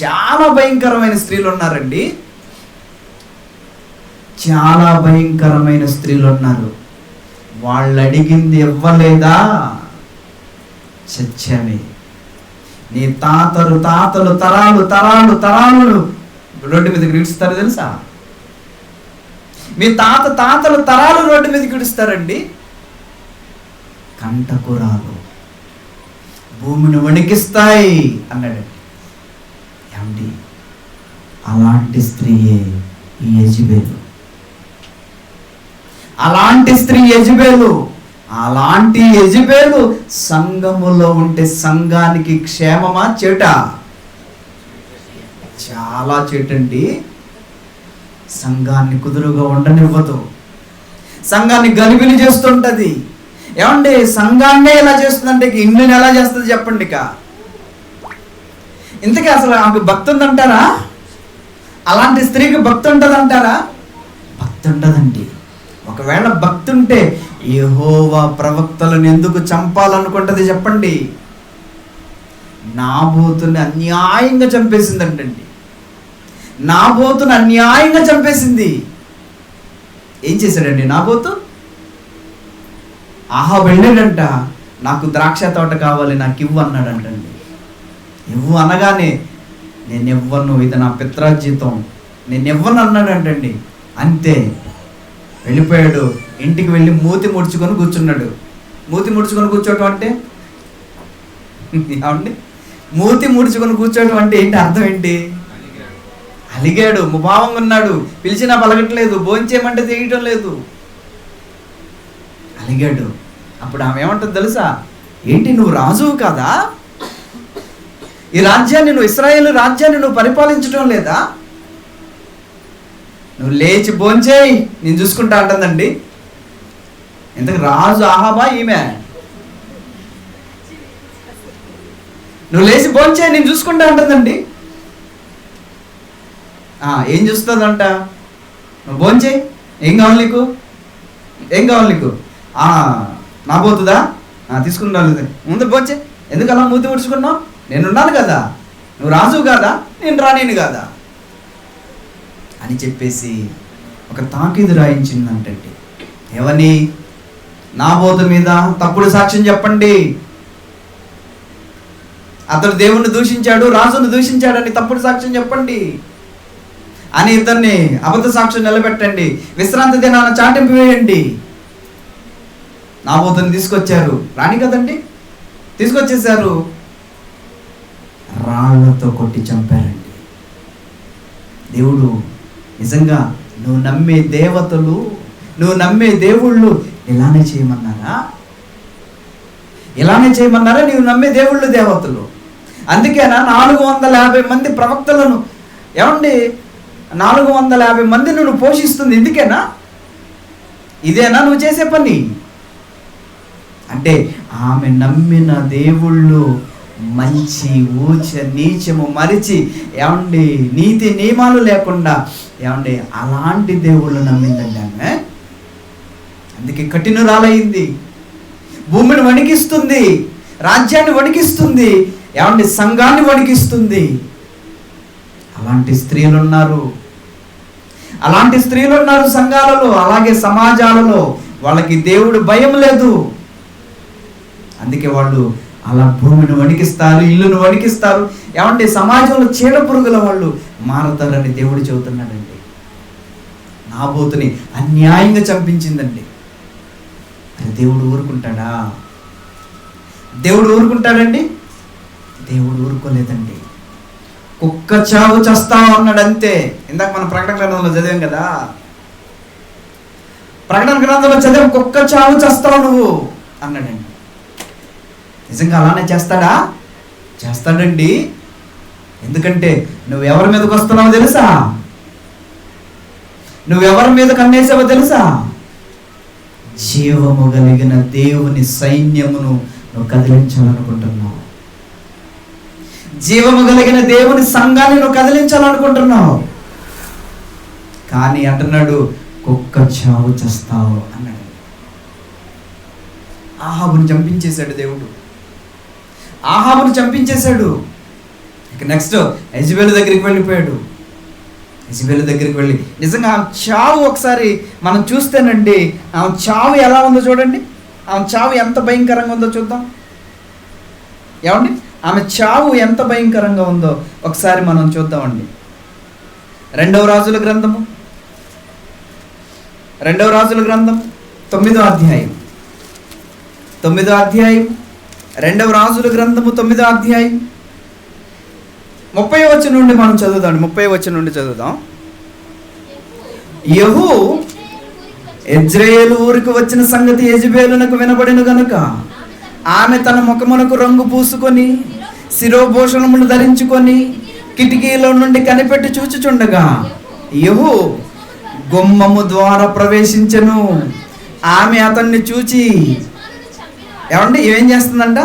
చాలా భయంకరమైన స్త్రీలు ఉన్నారండి. చాలా భయంకరమైన స్త్రీలు ఉన్నారు. వాళ్ళు అడిగింది ఇవ్వలేదా, చచ్చామే. నీ తాతలు తరాలు రోడ్డు మీదకి ఇడుస్తారు తెలుసా? మీ తాతలు తరాలు రోడ్డు మీదకి ఇడుస్తారండి. కంటకురాలు భూమిని వణికిస్తాయి అన్నాడండి. ఏమండి, అలాంటి స్త్రీయే ఈ యెజబెలు. అలాంటి స్త్రీ యెజబెలు. అలాంటి యెజబెలు సంఘములో ఉంటే సంఘానికి క్షేమమా చెట? చాలా చెటండి. సంఘాన్ని కుదురుగా ఉండనివ్వదు. సంఘాన్ని గలిబిలి చేస్తుంటది. ఏమండి, సంఘాన్నే ఎలా చేస్తుందంటే ఇండ్లని ఎలా చేస్తుంది చెప్పండి. ఇంతకీ అసలు ఆమెకు భక్తి ఉందంటారా? అలాంటి స్త్రీకి భక్తి ఉంటుందంటారా? భక్తి ఉండదండి. ఒకవేళ భక్తి ఉంటే యెహోవా ప్రవక్తలను ఎందుకు చంపాలనుకుంటది చెప్పండి? నాబోతుని అన్యాయంగా చంపేసిందంటండి. నాబోతును అన్యాయంగా చంపేసింది. ఏం చేశాడండి నాబోతు? వెళ్ళాడంట, నాకు ద్రాక్ష తోట కావాలి, నాకు ఇవ్వు అన్నాడంటండి. ఇవ్వు అనగానే నేను ఇవ్వను, ఇది నా పిత్రార్జితం, నేను ఇవ్వను అన్నాడంటండి. అంతే, వెళ్ళిపోయాడు. ఇంటికి వెళ్ళి మూతి ముడుచుకొని కూర్చున్నాడు. మూతి ముడుచుకొని కూర్చోవటం అంటే ఏమండి? మూతి ముడుచుకొని కూర్చోవటం అంటే ఏంటి? అర్థం ఏంటి? అలిగాడు, ముభావంగా ఉన్నాడు, పిలిచినా పలకట్లేదు, భోంచేయమంటే చేయటం లేదు, అలిగాడు. అప్పుడు ఆమె ఏమంటుంది తెలుసా? ఏంటి, నువ్వు రాజువు కాదా? ఈ రాజ్యాన్ని, నువ్వు ఇశ్రాయేలు రాజ్యాన్ని నువ్వు పరిపాలించడం లేదా? నువ్వు లేచి భోంచేయి, నేను చూసుకుంటా అంటుందండి. ఇంతకు రాజు ఆహాబా ఈమె? నువ్వు లేచి భోంచేయి, నేను చూసుకుంటా అంటుందండి. ఏం చూస్తుందంట? నువ్వు భోంచేయి, ఏం కావాలి నీకు, ఏం కావాలి నీకు? నా పోతుందా? తీసుకుంటా, ముందు భోంచేయి. ఎందుకు అలా మూతి ముడుచుకున్నావు? నేనున్నాను కదా, నువ్వు రాజు కాదా, నేను రానేను కాదా అని చెప్పేసి ఒక తాకీదు రాయించిందంటండి. ఏమని? నాబోతు మీద తప్పుడు సాక్ష్యం చెప్పండి, అతడు దేవుణ్ణి దూషించాడు, రాజును దూషించాడని తప్పుడు సాక్ష్యం చెప్పండి అని ఇద్దరిని అబద్ధ సాక్ష్యం నిలబెట్టండి, విశ్రాంతి దినాన చాటింపు వేయండి. నాబోతుని తీసుకొచ్చారు, రాని కదండి, తీసుకొచ్చేసారు, రాళ్లతో కొట్టి చంపారండి. దేవుడు నిజంగా నువ్వు నమ్మే దేవతలు, నువ్వు నమ్మే దేవుళ్ళు ఇలానే చేయమన్నారా? ఇలానే చేయమన్నారా? నీవు నమ్మే దేవుళ్ళు దేవతలు. అందుకేనా 450 మంది ప్రవక్తలను, ఏమండి 450 మందిని నువ్వు పోషిస్తుంది ఇందుకేనా? ఇదేనా నువ్వు చేసే పని? అంటే ఆమె నమ్మిన దేవుళ్ళు మంచి ఊచ నీచము మరిచి, ఏమండి నీతి నియమాలు లేకుండా, ఏమండి అలాంటి దేవుళ్ళు నమ్మిందండి ఆమె. అందుకే కఠినురాలయ్యింది, భూమిని వణికిస్తుంది, రాజ్యాన్ని వణికిస్తుంది, ఏమండి సంఘాన్ని వణికిస్తుంది. అలాంటి స్త్రీలు ఉన్నారు, అలాంటి స్త్రీలు ఉన్నారు సంఘాలలో, అలాగే సమాజాలలో. వాళ్ళకి దేవుడు భయం లేదు. అందుకే వాళ్ళు అలా భూమిని వణికిస్తారు, ఇల్లును వణికిస్తారు. ఏమంటే సమాజంలో చీడ పురుగుల వాళ్ళు మారతారని దేవుడు చెబుతున్నాడండి. నాబోతుని అన్యాయంగా చంపించిందండి. అది దేవుడు ఊరుకుంటాడా? దేవుడు ఊరుకుంటాడండి? దేవుడు ఊరుకోలేదండి. కుక్క చావు చస్తావు అన్నాడు అంతే. ఇందాక మనం ప్రకటన గ్రంథంలో చదివాం కదా, ప్రకటన గ్రంథంలో చదివాం, కుక్క చావు చస్తావు నువ్వు అన్నాడండి. నిజంగా అలానే చేస్తాడా? చేస్తాడండి. ఎందుకంటే నువ్వెవరి మీదకి వస్తున్నావో తెలుసా? నువ్వెవరి మీద కన్నేసావో తెలుసా? జీవము కలిగిన దేవుని సైన్యమును నువ్వు కదిలించాలనుకుంటున్నావు. జీవము కలిగిన దేవుని సంఘాన్ని నువ్వు కదిలించాలనుకుంటున్నావు. కానీ అంటున్నాడు, కుక్క చావు చేస్తావు అన్నాడు. ఆహాబుని చంపించేశాడు దేవుడు, ఆహాబుని చంపించేశాడు. ఇక నెక్స్ట్ యెజబెలు దగ్గరికి వెళ్ళిపోయాడు. యెజబెలు దగ్గరికి వెళ్ళి నిజంగా ఆమె చావు ఒకసారి మనం చూస్తేనండి, ఆమె చావు ఎలా ఉందో చూడండి. ఆమె చావు ఎంత భయంకరంగా ఉందో చూద్దాం. ఏమండి ఆమె చావు ఎంత భయంకరంగా ఉందో ఒకసారి మనం చూద్దామండి. 2వ రాజుల గ్రంథము 9వ అధ్యాయం 2వ రాజుల గ్రంథము 9వ అధ్యాయం 30వ వచనం నుండి మనం చదువుదాం. 30వ వచనం నుండి చదువుదాం. యెహూ యెజ్రెయేలు ఊరికి వచ్చిన సంగతి యెజబెలునకు వినబడిన గనుక ఆమె తన ముఖమునకు రంగు పూసుకొని శిరోభూషణములు ధరించుకొని కిటికీలో నుండి కనిపెట్టి చూచుచుండగా యెహూ గుమ్మము ద్వారా ప్రవేశించెను. ఆమె అతన్ని చూచి, ఏమండి ఏం చేస్తుందంట?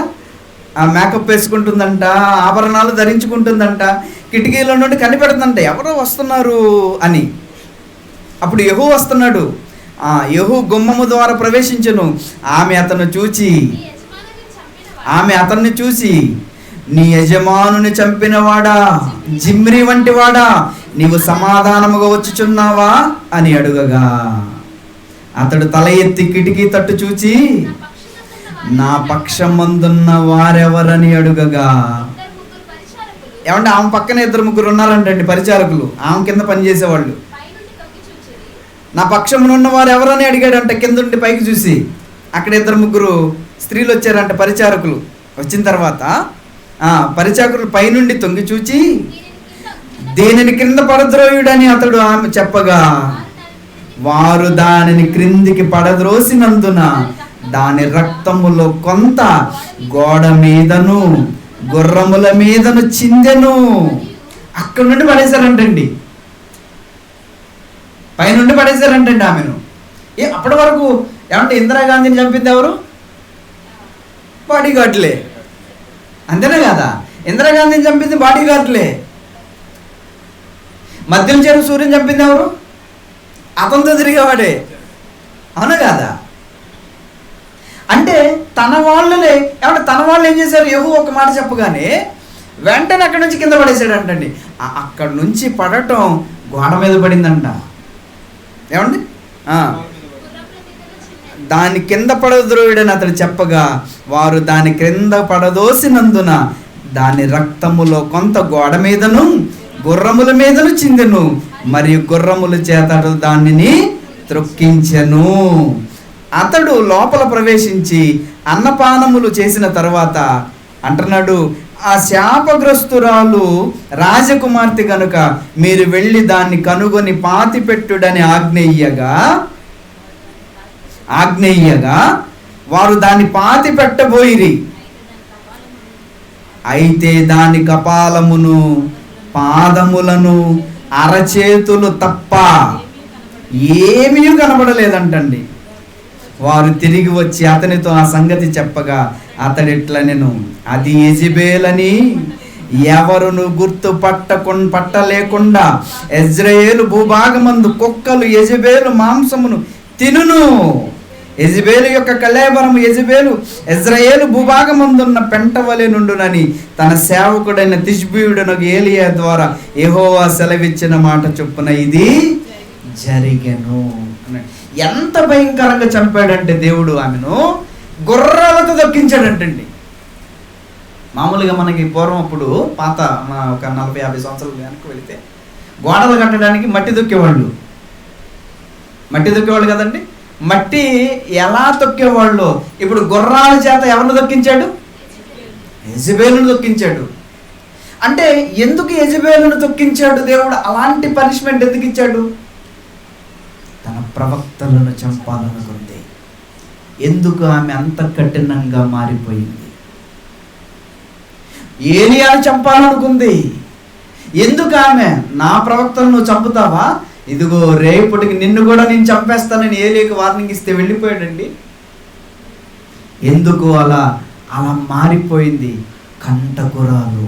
ఆ మేకప్ వేసుకుంటుందంట, ఆభరణాలు ధరించుకుంటుందంట, కిటికీలో నుండి కనిపెడుతుందంట ఎవరో వస్తున్నారు అని. అప్పుడు యెహూ వస్తున్నాడు. యెహూ గుమ్మము ద్వారా ప్రవేశించెను. ఆమె అతన్ని చూచి నీ యజమానుని చంపినవాడా, జిమ్రి వంటి వాడా, నీవు సమాధానముగా వచ్చుచున్నావా అని అడుగగా, అతడు తల ఎత్తి కిటికీ తట్టు చూచి నా పక్షమందున్న వారెవరని అడుగగా, ఏమంటే ఆమె పక్కన 2-3 ఉన్నారంటండి పరిచారకులు, ఆమె కింద పనిచేసేవాళ్ళు. నా పక్షమునున్న వారు ఎవరని అడిగాడంట కిందుండి పైకి చూసి. అక్కడ 2-3 స్త్రీలు వచ్చారంట పరిచారకులు. వచ్చిన తర్వాత పరిచారకులు పైనుండి తొంగి చూచి దేనిని క్రింద పడద్రోయుడని అతడు ఆమె చెప్పగా, వారు దానిని క్రిందికి పడద్రోసినందున దాని రక్తములో కొంత గోడ మీదను గుర్రముల మీదను చిందెను. అక్కడ నుండి పడేశారంటండి, పైనుండి పడేశారంటండి ఆమెను. అప్పటి వరకు ఏమంటే ఇందిరాగాంధీని చంపింది ఎవరు? బాడీగార్డులే, అంతేనా కదా? ఇందిరాగాంధీని చంపింది బాడీగార్డులే. మద్యం చేరు సూర్యుని చంపింది ఎవరు? అతనితో తిరిగేవాడే, అవునా కాదా? అంటే తన వాళ్ళలే. ఏమంటే తన వాళ్ళు ఏం చేశారు? యెహోవా ఒక మాట చెప్పగానే వెంటనే అక్కడి నుంచి కింద పడేసాడంటండి. అక్కడి నుంచి పడటం గోడ మీద పడిందంట. ఏమండి? దాని కింద పడద్రోయుడని అతడు చెప్పగా, వారు దాని క్రింద పడదోసినందున దాని రక్తములో కొంత గోడ మీదను గుర్రముల మీదను చిందెను, మరియు గుర్రముల చేత దానిని త్రొక్కించెను. అతడు లోపల ప్రవేశించి అన్నపానములు చేసిన తర్వాత అంటున్నాడు, ఆ శాపగ్రస్తురాలు రాజకుమార్తె కనుక మీరు వెళ్ళి దాన్ని కనుగొని పాతి పెట్టుడని ఆజ్ఞయ్యగా వారు దాన్ని పాతి పెట్టబోయిరి. అయితే దాని కపాలమును పాదములను అరచేతులు తప్ప ఏమీ కనబడలేదంటండి. వారు తిరిగి వచ్చి అతనితో ఆ సంగతి చెప్పగా అతడిట్లనెను, అది యెజెబెలని ఎవరును పట్టలేకుండా యెజ్రెయేలు భూభాగమందు కుక్కలు యెజెబెలు మాంసమును తినును. యెజెబెలు యొక్క కళేబరము యెజ్రెయేలు భూభాగమందున్న పెంటవలె నుండునని తన సేవకుడైన తిష్బీయుడనగు ఏలియా ద్వారా యెహోవా సెలవిచ్చిన మాట చొప్పున ఇది జరిగెను. ఎంత భయంకరంగా చంపాడంటే దేవుడు ఆమెను గుర్రాలతో దొక్కించాడంటండి. మామూలుగా మనకి పూర్వం అప్పుడు పాత ఒక 40-50 సంవత్సరాలు వెనక్కి వెళితే గోడలు కట్టడానికి మట్టి దొక్కేవాళ్ళు కదండి. మట్టి ఎలా తొక్కేవాళ్ళు? ఇప్పుడు గుర్రాల చేత ఎవరిని దొక్కించాడు? యెజెబెలును దొక్కించాడు. అంటే ఎందుకు యెజెబెలును దొక్కించాడు దేవుడు? అలాంటి పనిష్మెంట్ ఎందుకు ఇచ్చాడు? తన ప్రవక్తలను చంపాలనుకుంది. ఎందుకు ఆమె అంత కఠినంగా మారిపోయింది? ఏలియాను చంపాలనుకుంది. ఎందుకు ఆమె నా ప్రవక్తలను నువ్వు చంపుతావా, ఇదిగో రేపటికి నిన్ను కూడా నేను చంపేస్తానని ఏలియాకు వార్నింగ్ ఇస్తే వెళ్ళిపోయాడండి. ఎందుకు అలా మారిపోయింది? కంటకురాలు.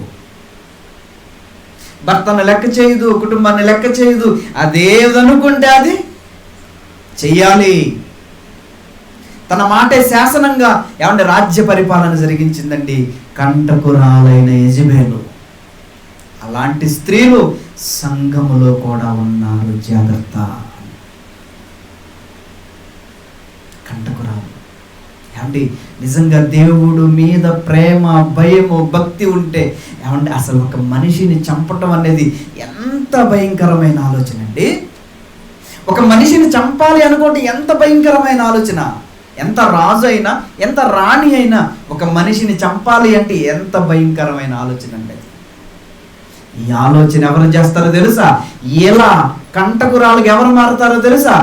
భర్తను లెక్క చేయదు, కుటుంబాన్ని లెక్క చేయదు. అదేదనుకుంటే అది చెయ్యాలి. తన మాటే శాసనంగా ఏమంటే రాజ్య పరిపాలన జరిగించిందండి కంటకురాలైన యెజెబెలు. అలాంటి స్త్రీలు సంఘములో కూడా ఉన్నారు, జాగ్రత్త. కంటకురాలు. ఏమండి నిజంగా దేవుడు మీద ప్రేమ, భయము, భక్తి ఉంటే ఏమంటే అసలు ఒక మనిషిని చంపటం అనేది ఎంత భయంకరమైన ఆలోచన అండి. ఒక మనిషిని చంపాలి అనుకోండి ఎంత భయంకరమైన ఆలోచన. ఎంత రాజు అయినా, ఎంత రాణి అయినా ఒక మనిషిని చంపాలి అంటే ఎంత భయంకరమైన ఆలోచన అంటే. ఈ ఆలోచన ఎవరు చేస్తారో తెలుసా? ఎలా కంటకురాలకు ఎవరు మారుతారో తెలుసా?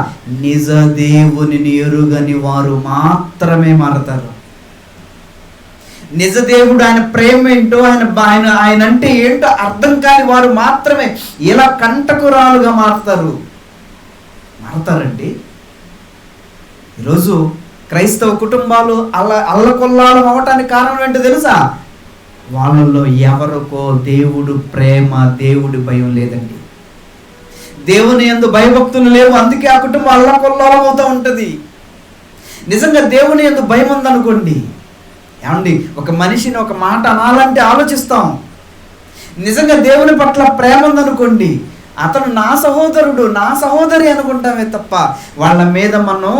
నిజ దేవునిని ఎరుగని వారు మాత్రమే మారతారు. నిజ దేవుడు, ఆయన ప్రేమ ఏంటో, ఆయన అంటే ఏంటో అర్థం కాని వారు మాత్రమే ఇలా కంటకురాలుగా మారతారండి. ఈరోజు క్రైస్తవ కుటుంబాలు అల్లకొల్లాలం అవటానికి కారణం ఏంటో తెలుసా? వాళ్ళల్లో ఎవరికో దేవుడు ప్రేమ, దేవుడి భయం లేదండి. దేవుని యందు భయభక్తులు లేవు. అందుకే ఆ కుటుంబం అల్లకొల్లాలం అవుతూ ఉంటుంది. నిజంగా దేవుని యందు భయం ఉందనుకోండి, ఏమండి, ఒక మనిషిని ఒక మాట అనాలంటే ఆలోచిస్తాం. నిజంగా దేవుని పట్ల ప్రేమ ఉందనుకోండి, అతను నా సహోదరుడు, నా సహోదరి అనుకుంటామే తప్ప వాళ్ళ మీద మనం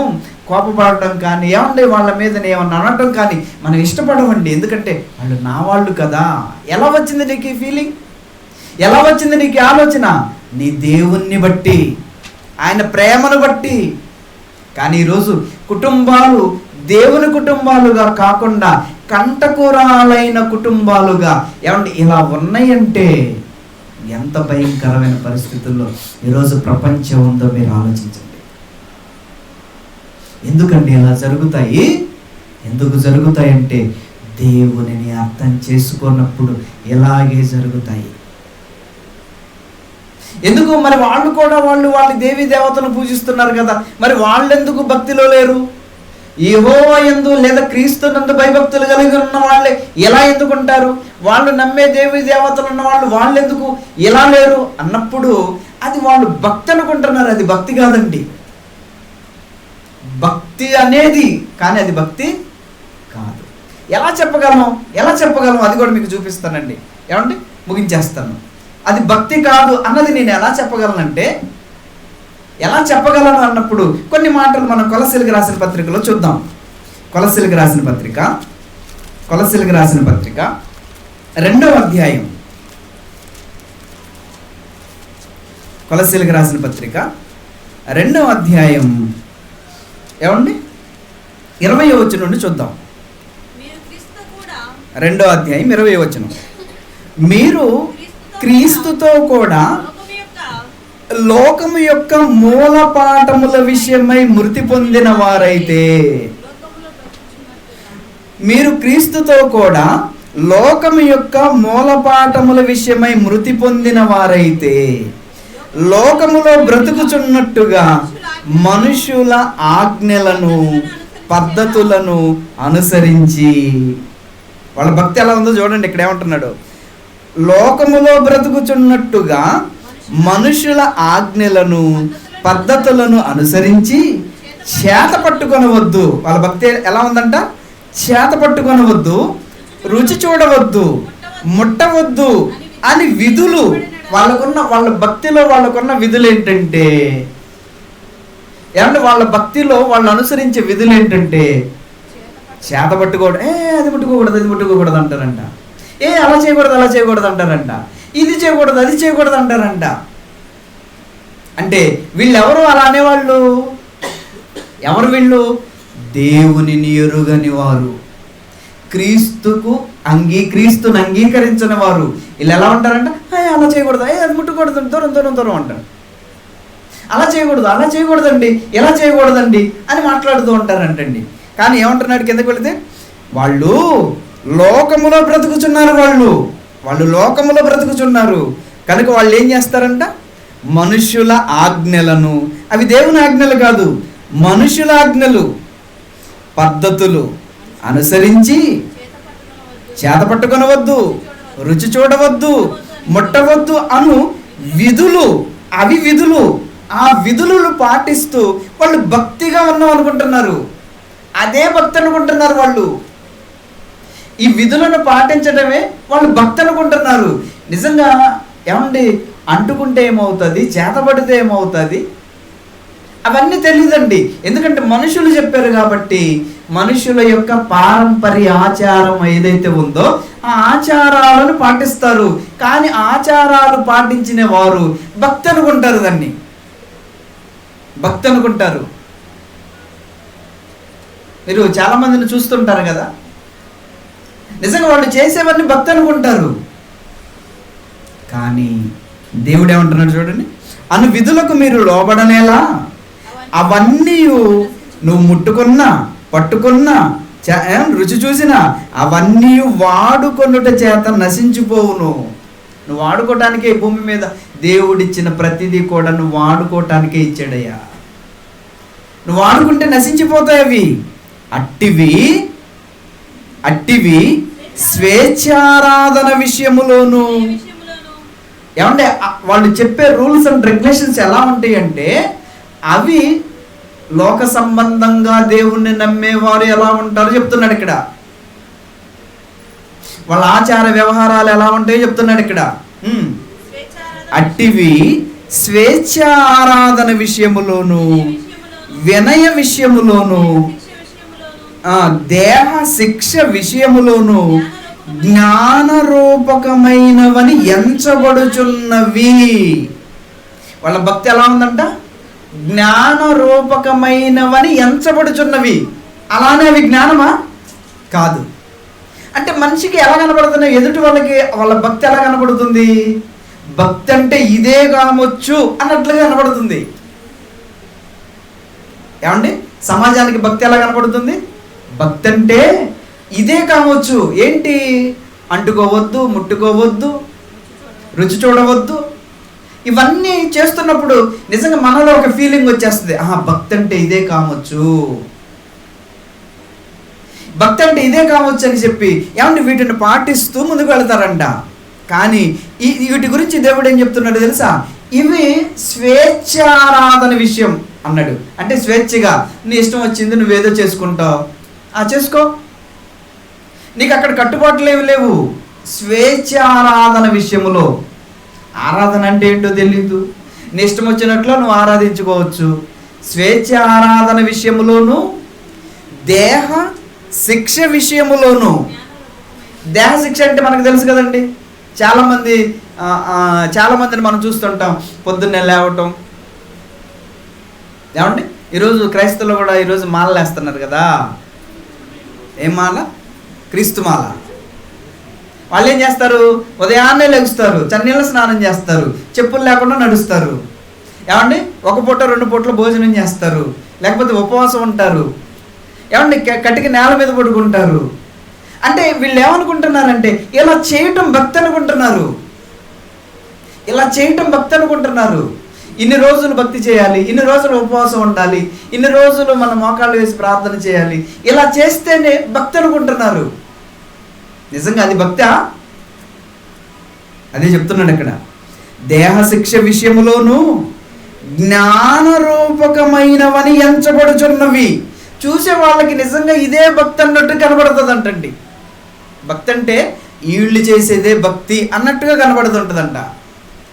కోపపడటం కానీ, ఏమండి వాళ్ళ మీద ఏమన్నా అనటం కానీ మనం ఇష్టపడమండి. ఎందుకంటే వాళ్ళు నా వాళ్ళు కదా. ఎలా వచ్చింది నీకు ఈ ఫీలింగ్? ఎలా వచ్చింది నీకు ఈ ఆలోచన? నీ దేవుణ్ణి బట్టి, ఆయన ప్రేమను బట్టి. కానీ ఈరోజు కుటుంబాలు దేవుని కుటుంబాలుగా కాకుండా కంటకురాలైన కుటుంబాలుగా ఏమంటే ఇలా ఉన్నాయంటే ఎంత భయంకరమైన పరిస్థితుల్లో ఈరోజు ప్రపంచం ఉందో మీరు ఆలోచించండి. ఎందుకండి ఇలా జరుగుతాయి? ఎందుకు జరుగుతాయంటే దేవునిని అర్థం చేసుకున్నప్పుడు ఇలాగే జరుగుతాయి. ఎందుకు మరి వాళ్ళు కూడా వాళ్ళ దేవీ దేవతలను పూజిస్తున్నారు కదా, మరి వాళ్ళెందుకు భక్తిలో లేరు? యెహోవా యందు లేదా క్రీస్తునందు భయభక్తులు కలిగి ఉన్న వాళ్ళే ఎలా ఎందుకు ఉంటారు? వాళ్ళు నమ్మే దేవీ దేవతలు ఉన్న వాళ్ళు ఎందుకు ఇలా లేరు అన్నప్పుడు అది వాళ్ళు భక్తి అనుకుంటున్నారు. అది భక్తి కాదండి. భక్తి అనేది కానీ అది భక్తి కాదు. ఎలా చెప్పగలను అది కూడా మీకు చూపిస్తానండి. ఏమండి, ముగించేస్తాను. అది భక్తి కాదు అన్నది నేను ఎలా చెప్పగలనంటే, ఎలా చెప్పగలను అన్నప్పుడు కొన్ని మాటలు మనం కొలస్సీలకు రాసిన పత్రికలో చూద్దాం. కొలస్సీలకు రాసిన పత్రిక 2వ అధ్యాయం. కొలస్సీలకు రాసిన పత్రిక 2వ అధ్యాయం ఏమండి 20వ వచనం నుండి చూద్దాం. 2వ అధ్యాయం 20వ వచనం. మీరు క్రీస్తుతో కూడా లోకము యొక్క మూల పాఠముల విషయమై మృతి పొందిన వారైతే, మీరు క్రీస్తుతో కూడా లోకము యొక్క మూల పాఠముల విషయమై మృతి పొందిన వారైతే లోకములో బ్రతుకుచున్నట్టుగా మనుషుల ఆజ్ఞలను పద్ధతులను అనుసరించి. వాళ్ళ భక్తి ఎలా ఉందో చూడండి. ఇక్కడ ఏమంటున్నాడు? లోకములో బ్రతుకుచున్నట్టుగా మనుషుల ఆజ్ఞలను పద్ధతులను అనుసరించి చేత పట్టుకొనవద్దు. వాళ్ళ భక్తి ఎలా ఉందంట? చేత పట్టుకొనవద్దు, రుచి చూడవద్దు, ముట్టవద్దు అని విధులు. వాళ్ళ భక్తిలో వాళ్ళకున్న విధులు ఏంటంటే, ఏమంటే వాళ్ళ భక్తిలో వాళ్ళు అనుసరించే విధులు ఏంటంటే చేత పట్టుకోవడం. అది ముట్టుకోకూడదు అంటారంట. అలా చేయకూడదు అంటారంట. ఇది చేయకూడదు, అది చేయకూడదు అంటారంట. అంటే వీళ్ళెవరు అలా అనేవాళ్ళు? ఎవరు వీళ్ళు? దేవునిని ఎరుగని వారు, క్రీస్తును అంగీకరించని వారు. వీళ్ళు ఎలా ఉంటారంట? అలా చేయకూడదు, అది ముట్టుకూడదు, దూరం అంటారు. అలా చేయకూడదండి, ఎలా చేయకూడదండి అని మాట్లాడుతూ ఉంటారంటండి. కానీ ఏమంటున్నాడు కిందకి వెళితే? వాళ్ళు లోకములో బ్రతుకుచున్నారు. వాళ్ళు లోకములో బ్రతుకుచున్నారు కనుక వాళ్ళు ఏం చేస్తారంట? మనుష్యుల ఆజ్ఞలను, అవి దేవుని ఆజ్ఞలు కాదు, మనుష్యుల ఆజ్ఞలు పద్ధతులు అనుసరించి చేత పట్టుకొనవద్దు, రుచి చూడవద్దు, ముట్టవద్దు అను విధులు. అవి విధులు. ఆ విధులను పాటిస్తూ వాళ్ళు భక్తిగా ఉన్నాం అనుకుంటున్నారు. అదే భక్తి అనుకుంటున్నారు వాళ్ళు. ఈ విధులను పాటించడమే వాళ్ళు భక్తి అనుకుంటున్నారు. నిజంగా ఏమండి, అంటుకుంటే ఏమవుతుంది, చేతబడితే ఏమవుతుంది, అవన్నీ తెలియదండి. ఎందుకంటే మనుషులు చెప్పారు కాబట్టి మనుషుల యొక్క పారంపర్య ఆచారం ఏదైతే ఉందో ఆ ఆచారాలను పాటిస్తారు. కానీ ఆచారాలు పాటించిన వారు భక్తి అనుకుంటారు. దాన్ని భక్తి అనుకుంటారు. మీరు చాలా మందిని చూస్తుంటారు కదా, నిజంగా వాళ్ళు చేసేవన్నీ భక్తి అనుకుంటారు. కానీ దేవుడు ఏమంటున్నాడు చూడండి, అను విధులకు మీరు లోబడనేలా, అవన్నీ నువ్వు ముట్టుకున్నా, పట్టుకున్నా, రుచి చూసినా అవన్నీ వాడుకొనుట చేత నశించిపోవును. నువ్వు వాడుకోవటానికే భూమి మీద దేవుడిచ్చిన ప్రతిదీ కూడా నువ్వు వాడుకోవటానికే ఇచ్చాడయ్యా. నువ్వు వాడుకుంటే నశించిపోతాయి అవి. అట్టివి స్వేచ్ఛారాధన విషయములోను. ఏమంటే వాళ్ళు చెప్పే రూల్స్ అండ్ రెగ్యులేషన్స్ ఎలా ఉంటాయి అంటే, అవి లోక సంబంధంగా దేవుణ్ణి నమ్మేవారు ఎలా ఉంటారో చెప్తున్నాడు ఇక్కడ. వాళ్ళ ఆచార వ్యవహారాలు ఎలా ఉంటాయో చెప్తున్నాడు ఇక్కడ. అట్టివి స్వేచ్ఛ ఆరాధన విషయములోను, వినయ విషయములోను, దేహ శిక్ష విషయములోను జ్ఞానరూపకమైనవని ఎంచబడుచున్నవి. వాళ్ళ భక్తి ఎలా ఉందంట? జ్ఞానరూపకమైనవని ఎంచబడుచున్నవి. అలానే అవి జ్ఞానమా? కాదు. అంటే మనిషికి ఎలా కనబడుతున్నాయి? ఎదుటి వాళ్ళకి వాళ్ళ భక్తి ఎలా కనబడుతుంది? భక్తి అంటే ఇదే కావచ్చు అన్నట్లుగా కనబడుతుంది. ఏమండి, సమాజానికి భక్తి ఎలా కనబడుతుంది? భక్తి అంటే ఇదే కావచ్చు. ఏంటి? అంటుకోవద్దు, ముట్టుకోవద్దు, రుచి చూడవద్దు. ఇవన్నీ చేస్తున్నప్పుడు నిజంగా మనలో ఒక ఫీలింగ్ వచ్చేస్తుంది, భక్తి అంటే ఇదే కావచ్చు, భక్తి అంటే ఇదే కావచ్చు అని చెప్పి ఏమంటే వీటిని పాటిస్తూ ముందుకు వెళ్తారంట. కానీ వీటి గురించి దేవుడు ఏం చెప్తున్నాడు తెలుసా? ఇవి స్వేచ్ఛారాధన విషయం అన్నాడు. అంటే స్వేచ్ఛగా నీ ఇష్టం వచ్చింది నువ్వేదో చేసుకుంటావు, చేసుకో, నీకు అక్కడ కట్టుబాట్లు ఏమి లేవు. స్వేచ్ఛారాధన విషయములో, ఆరాధన అంటే ఏంటో తెలీదు, నీ ఇష్టం వచ్చినట్లు నువ్వు ఆరాధించుకోవచ్చు. స్వేచ్ఛ ఆరాధన విషయములోను, దేహ శిక్ష విషయములోను. దేహ శిక్ష అంటే మనకు తెలుసు కదండి. చాలామందిని మనం చూస్తుంటాం, పొద్దున్నే లేవటం. ఏమండి, ఈరోజు క్రైస్తవులు కూడా ఈరోజు మాలలు వేస్తున్నారు కదా. ఏం మాల? క్రీస్తు మాల. వాళ్ళు ఏం చేస్తారు? ఉదయాన్నే లెగుస్తారు, చన్నీళ్ళ స్నానం చేస్తారు, చెప్పులు లేకుండా నడుస్తారు. ఏమండి, ఒక పూట 2 పూటలు భోజనం చేస్తారు, లేకపోతే ఉపవాసం ఉంటారు. ఏమండి, కటికి నేల మీద పడుకుంటారు. అంటే వీళ్ళు ఏమనుకుంటున్నారంటే ఇలా చేయటం భక్తి అనుకుంటున్నారు, ఇలా చేయటం భక్తి అనుకుంటున్నారు. ఇన్ని రోజులు భక్తి చేయాలి, ఇన్ని రోజులు ఉపవాసం ఉండాలి, ఇన్ని రోజులు మన మోకాళ్ళు వేసి ప్రార్థన చేయాలి, ఇలా చేస్తేనే భక్తి అనుకుంటున్నారు. నిజంగా అది భక్తా? అదే చెప్తున్నాడు ఇక్కడ. దేహ శిక్ష విషయములోను జ్ఞానరూపకమైనవని ఎంచబడుచున్నవి. చూసే వాళ్ళకి నిజంగా ఇదే భక్తి అన్నట్టు కనబడుతుంది అంటండి. భక్తి అంటే వీళ్ళు చేసేదే భక్తి అన్నట్టుగా కనబడుతుంటుందంట.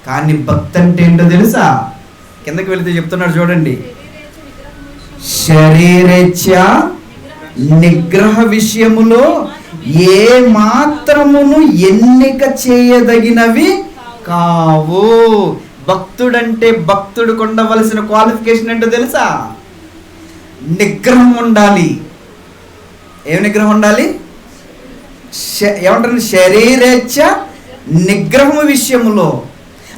కానీ భక్తి అంటే ఏంటో తెలుసా? కిందకి వెళితే చెప్తున్నాడు చూడండి. శరీరేచ్ఛ నిగ్రహ విషయములో ఏ మాత్రమును ఎన్నిక చేయదగినవి కావు. భక్తుడంటే భక్తుడికి ఉండవలసిన క్వాలిఫికేషన్ ఏంటో తెలుసా? నిగ్రహం ఉండాలి. ఏం నిగ్రహం ఉండాలి? ఏమంటారు? శరీరేచ్ఛ నిగ్రహము విషయములో.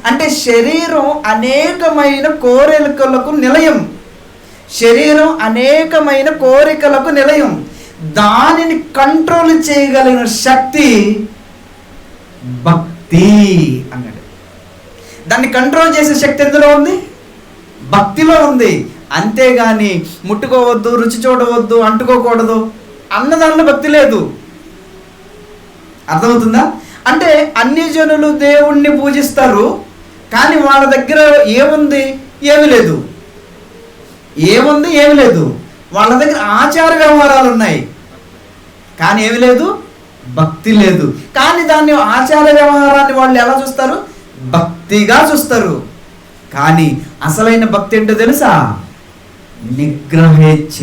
అంటే శరీరం అనేకమైన కోరికలకు నిలయం. శరీరం అనేకమైన కోరికలకు నిలయం. దానిని కంట్రోల్ చేయగలిగిన శక్తి భక్తి అన్నాడు. దాన్ని కంట్రోల్ చేసే శక్తి ఎందులో ఉంది? భక్తిలో ఉంది. అంతేగాని ముట్టుకోవద్దు, రుచి చూడవద్దు, అంటుకోకూడదు అన్న దానిలో భక్తి లేదు. అర్థమవుతుందా? అంటే అన్ని జనులు దేవుణ్ణి పూజిస్తారు, కానీ వాళ్ళ దగ్గర ఏముంది? ఏమి లేదు. ఏముంది? ఏమి లేదు. వాళ్ళ దగ్గర ఆచార వ్యవహారాలు ఉన్నాయి, కానీ ఏమి లేదు? భక్తి లేదు. కానీ దాన్ని ఆచార వ్యవహారాన్ని వాళ్ళు ఎలా చూస్తారు? భక్తిగా చూస్తారు. కానీ అసలైన భక్తి ఏంటో తెలుసా? నిగ్రహేచ్ఛ.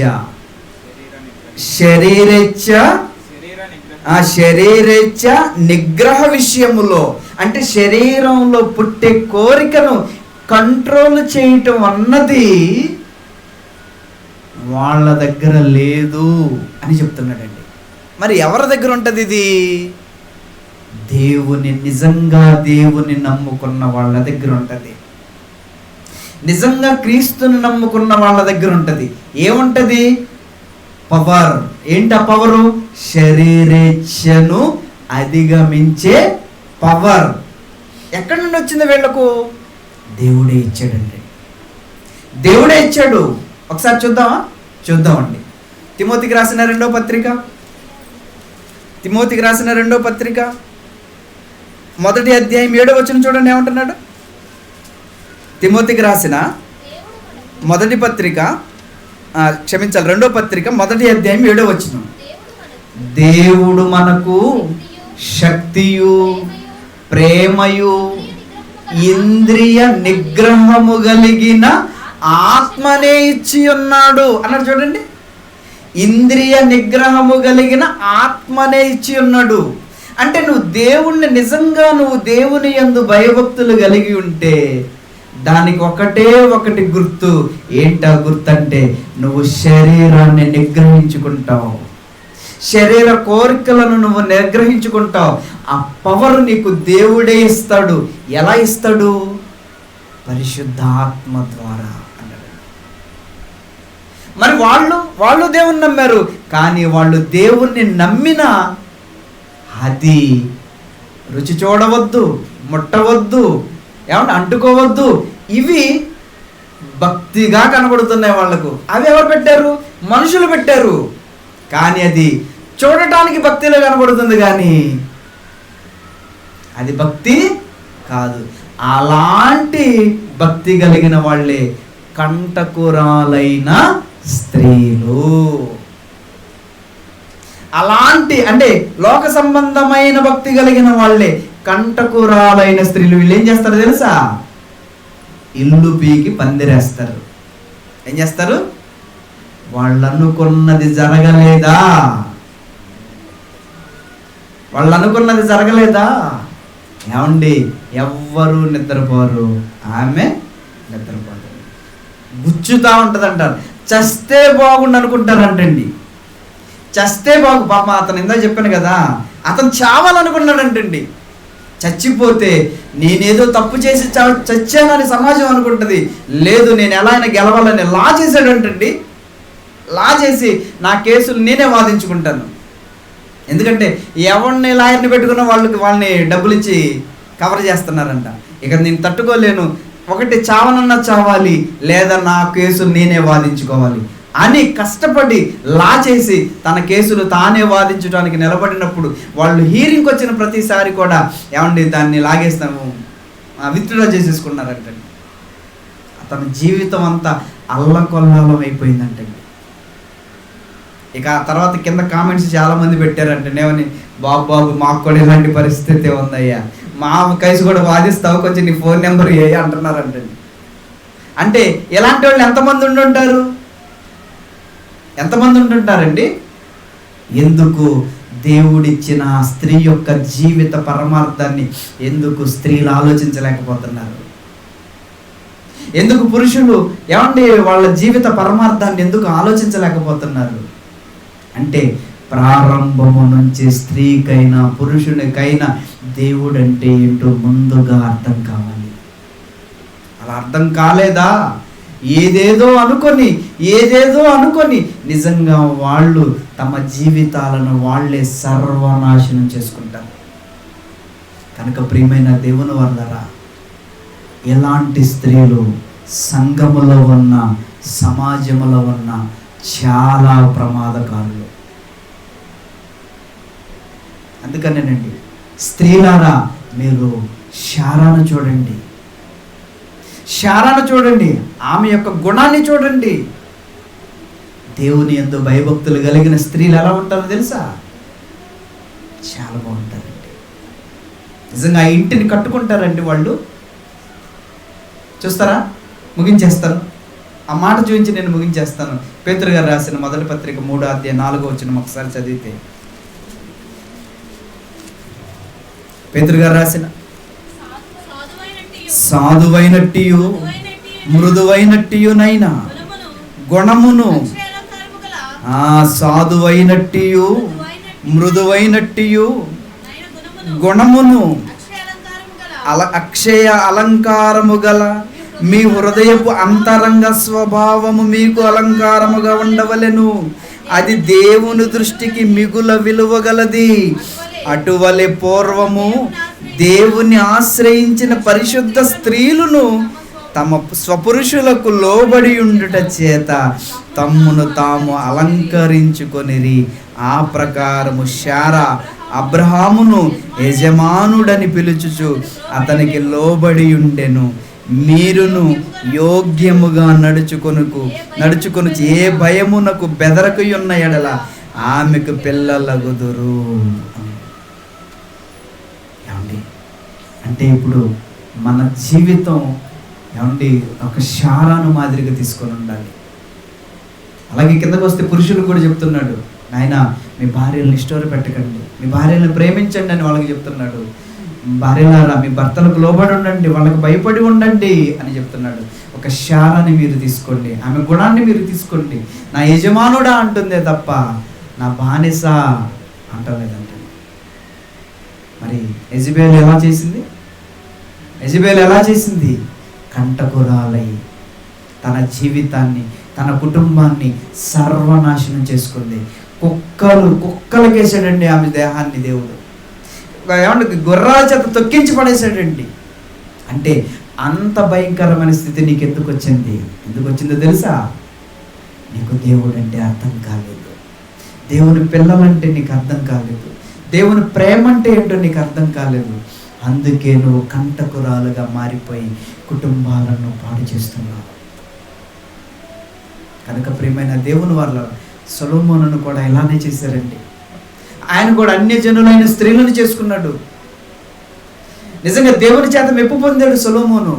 శరీరేచ్ఛ నిగ్రహ విషయములో. అంటే శరీరంలో పుట్టే కోరికను కంట్రోల్ చేయటం అన్నది వాళ్ళ దగ్గర లేదు అని చెప్తున్నాడండి. మరి ఎవరి దగ్గర ఉంటుంది ఇది? నిజంగా దేవుని నమ్ముకున్న వాళ్ళ దగ్గర ఉంటుంది. నిజంగా క్రీస్తుని నమ్ముకున్న వాళ్ళ దగ్గర ఉంటుంది. ఏముంటుంది? పవర్. ఏంటి ఆ పవరు? శరీరేచ్ఛను అధిగమించే పవర్. ఎక్కడి నుండి వచ్చింది వీళ్ళకు? దేవుడే ఇచ్చాడండి. దేవుడే ఇచ్చాడు. ఒకసారి చూద్దామండి. తిమోతికి రాసిన రెండో పత్రిక మొదటి అధ్యాయం 7వ వచనం చూడండి ఏమంటున్నాడు. తిమోతికి రాసిన మొదటి పత్రిక, రెండో పత్రిక మొదటి అధ్యాయం 7వ వచనం. దేవుడు మనకు శక్తియు ప్రేమయు ఇంద్రియ నిగ్రహము కలిగిన ఆత్మనే ఇచ్చి ఉన్నాడు అన్నాడు. చూడండి, ఇంద్రియ నిగ్రహము కలిగిన ఆత్మనే ఇచ్చి ఉన్నాడు. అంటే నువ్వు దేవుణ్ణి నిజంగా నువ్వు దేవుని యందు భయభక్తులు కలిగి ఉంటే దానికి ఒకటి గుర్తు. ఏంటా గుర్తు అంటే నువ్వు శరీరాన్ని నిగ్రహించుకుంటావు, శరీర కోరికలను నువ్వు నిగ్రహించుకుంటావు. ఆ పవర్ నీకు దేవుడే ఇస్తాడు. ఎలా ఇస్తాడు? పరిశుద్ధాత్మ ద్వారా అన్నాడు. మరి వాళ్ళు దేవుణ్ణి నమ్మారు, కానీ వాళ్ళు దేవుణ్ణి నమ్మినా అది రుచి చూడవద్దు, ముట్టవద్దు, ఏమన్నా అంటుకోవద్దు, ఇవి భక్తిగా కనబడుతున్నాయి వాళ్ళకు. అవి ఎవరు పెట్టారు? మనుషులు పెట్టారు. కానీ అది చూడటానికి భక్తిలో కనబడుతుంది, కానీ అది భక్తి కాదు. అలాంటి భక్తి కలిగిన వాళ్ళే కంటకురాలైన స్త్రీలు. అలాంటి అంటే లోక సంబంధమైన భక్తి కలిగిన వాళ్ళే కంటకురాలైన స్త్రీలు. వీళ్ళు ఏం చేస్తారు తెలుసా? ఇల్లు పీకి పందిరేస్తారు. ఏం చేస్తారు? వాళ్ళు అనుకున్నది జరగలేదా? ఏమండి, ఎవ్వరూ నిద్రపోరు, ఆమె నిద్రపోరు. గుచ్చుతా ఉంటుంది అంటారు. చస్తే బాగుండు అనుకుంటారంటండి. చస్తే బాగు. పాప అతను ఇందా చెప్పాను కదా, అతను చావాలనుకున్నాడంటండి. చచ్చిపోతే నేనేదో తప్పు చేసి చచ్చానని సమాజం అనుకుంటుంది. లేదు, నేను ఎలా అయినా గెలవాలని లా చేశాడంటండి. లా చేసి నా కేసులు నేనే వాదించుకుంటాను. ఎందుకంటే ఎవరిని లాయర్ని పెట్టుకున్న వాళ్ళని డబ్బులు ఇచ్చి కవర్ చేస్తున్నారంట. ఇక నేను తట్టుకోలేను, ఒకటి చావనన్నా చావాలి, లేదా నా కేసులు నేనే వాదించుకోవాలి అని కష్టపడి లా చేసి తన కేసులు తానే వాదించడానికి నిలబడినప్పుడు వాళ్ళు హీరింగ్కి వచ్చిన ప్రతిసారి కూడా ఏమండి దాన్ని లాగేస్తాము, విత్డ్రా చేసేసుకున్నారంటే అతని జీవితం అంతా అల్లకొల్లాలం అయిపోయిందంటే. ఇక ఆ తర్వాత కింద కామెంట్స్ చాలామంది పెట్టారంటే, నేమని బాబు మాకు కూడా ఇలాంటి పరిస్థితి ఉందయ్యా, మా కేసు కూడా వాదిస్తావు, కొంచెం నీ ఫోన్ నెంబర్ ఏ అంటున్నారంటే. అంటే ఇలాంటి వాళ్ళు ఎంతమంది ఉంటుంటారండి? ఎందుకు దేవుడిచ్చిన స్త్రీ యొక్క జీవిత పరమార్థాన్ని ఎందుకు స్త్రీలు ఆలోచించలేకపోతున్నారు? ఎందుకు పురుషులు ఏమండి వాళ్ళ జీవిత పరమార్థాన్ని ఎందుకు ఆలోచించలేకపోతున్నారు? అంటే ప్రారంభము నుంచి స్త్రీకైనా పురుషునికైనా దేవుడు అంటే ఏంటో ముందుగా అర్థం కావాలి. అలా అర్థం కాలేదా? ఏదేదో అనుకొని నిజంగా వాళ్ళు తమ జీవితాలను వాళ్ళే సర్వనాశనం చేసుకుంటారు. కనుక ప్రియమైన దేవుని వల్లరా, ఎలాంటి స్త్రీలు సంఘములో ఉన్న సమాజంలో ఉన్న చాలా ప్రమాదకారులు. అందుకనేనండి స్త్రీలారా, మీరు శారాను చూడండి, ఆమె యొక్క గుణాన్ని చూడండి. దేవుని యందు భయభక్తులు కలిగిన స్త్రీలు ఎలా ఉంటారో తెలుసా? చాలా బాగుంటారండి. నిజంగా ఆ ఇంటిని కట్టుకుంటారండి వాళ్ళు. చూస్తారా? ముగించేస్తాను. ఆ మాట చూపించి నేను ముగించేస్తాను. పేతురు గారు రాసిన మొదటి పత్రిక 3వ అధ్యాయం 4వ వచనం ఒకసారి చదివితే, పేతురు గారు రాసిన సాధువైనట్టియు మృదువైనట్టియునైనా గుణమును, సాధువైనట్టియు మృదువైనట్టియు గుణమును, అక్షయ అలంకారము గల మీ హృదయపు అంతరంగ స్వభావము మీకు అలంకారముగా ఉండవలెను. అది దేవుని దృష్టికి మిగుల విలువగలది. అటువలే పూర్వము దేవుని ఆశ్రయించిన పరిశుద్ధ స్త్రీలను తమ స్వపురుషులకు లోబడి ఉండుట చేత తమ్మును తాము అలంకరించుకొనిరి. ఆ ప్రకారము శారా అబ్రహామును యజమానుడని పిలుచుచు అతనికి లోబడి ఉండెను. మీరును యోగ్యముగా నడుచుకొను ఏ భయమునకు బెదరకయున్న ఎడల ఆమెకు పిల్లలగుదురు. అంటే ఇప్పుడు మన జీవితం ఏమండి ఒక శారాను మాదిరిగా తీసుకొని ఉండాలి. అలాగే కిందకు వస్తే పురుషులు కూడా చెప్తున్నాడు, నాయన మీ భార్యలను ఇష్టోరు పెట్టకండి, మీ భార్యలను ప్రేమించండి అని వాళ్ళకి చెప్తున్నాడు. భార్యలారా మీ భర్తలకు లోబడి ఉండండి, వాళ్ళకి భయపడి ఉండండి అని చెప్తున్నాడు. ఒక శారాన్ని మీరు తీసుకోండి, ఆమె గుణాన్ని మీరు తీసుకోండి. నా యజమానుడా అంటుందే తప్ప నా బానిస అంటలేదంటే. మరి యెజబెల్ ఎలా చేసింది? యెజబెల్ ఎలా చేసింది? కంటకురాలై తన జీవితాన్ని, తన కుటుంబాన్ని సర్వనాశనం చేసుకుంది. కుక్కలకేసాడండి ఆమె దేహాన్ని దేవుడు. ఏమంటే గుర్రాల చేత తొక్కించి పడేశాడండి. అంటే అంత భయంకరమైన స్థితి నీకు ఎందుకు వచ్చింది? ఎందుకు వచ్చిందో తెలుసా? నీకు దేవుడు అంటే అర్థం కాలేదు, దేవుని పిల్లలంటే నీకు అర్థం కాలేదు, దేవుని ప్రేమ అంటే ఏంటో నీకు అర్థం కాలేదు. అందుకే నువ్వు కంటకురాలుగా మారిపోయి కుటుంబాలను పాడు చేస్తున్నావు. కనుక ప్రియమైన దేవుని వాళ్ళ సొలొమోనును కూడా ఇలానే చేశారండి. ఆయన కూడా అన్యజనులైన స్త్రీలను చేసుకున్నాడు. నిజంగా దేవుని చేత మెప్పు పొందాడు సొలొమోను.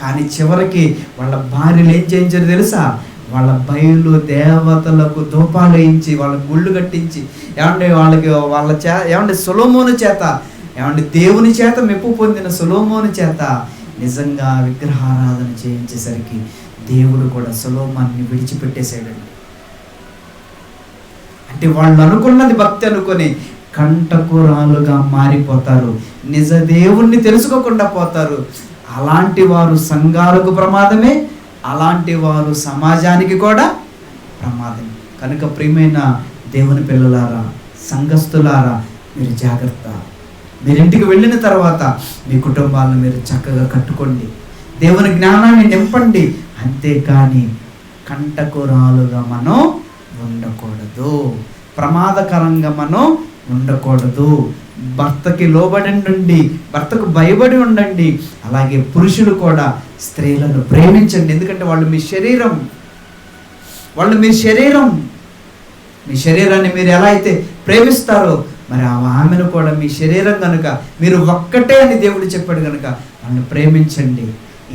కానీ చివరికి వాళ్ళ భార్యలు ఏం చేయించారు తెలుసా? వాళ్ళ బయలు దేవతలకు ధూపాలు వేయించి, వాళ్ళ గుళ్ళు కట్టించి, ఏమంటే ఏమంటే సొలొమోను చేత, ఏమంటే దేవుని చేత మెప్పు పొందిన సొలొమోను చేత నిజంగా విగ్రహారాధన చేయించేసరికి దేవుడు కూడా సొలొమోన్ని విడిచిపెట్టేశాడండి. అంటే వాళ్ళు అనుకున్నది భక్తి అనుకొని కంటకురాలుగా మారిపోతారు, నిజ దేవుణ్ణి తెలుసుకోకుండా పోతారు. అలాంటి వారు సంఘాలకు ప్రమాదమే, అలాంటి వారు సమాజానికి కూడా ప్రమాదమే. కనుక ప్రియమైన దేవుని పిల్లలారా, సంఘస్థులారా, మీరు జాగ్రత్త. మీరింటికి వెళ్ళిన తర్వాత మీ కుటుంబాలను మీరు చక్కగా కట్టుకోండి, దేవుని జ్ఞానాన్ని నింపండి. అంతేకాని కంటకురాలుగా మనం ఉండకూడదు, ప్రమాదకరంగా మనం ఉండకూడదు. భర్తకి లోబడి ఉండండి, భర్తకు భయపడి ఉండండి. అలాగే పురుషులు కూడా స్త్రీలను ప్రేమించండి. ఎందుకంటే వాళ్ళు మీ శరీరం, వాళ్ళు మీ శరీరం. మీ శరీరాన్ని మీరు ఎలా అయితే ప్రేమిస్తారో మరి ఆమెను కూడా మీ శరీరం కనుక మీరు ఒక్కటే అని దేవుడు చెప్పాడు కనుక వాళ్ళని ప్రేమించండి.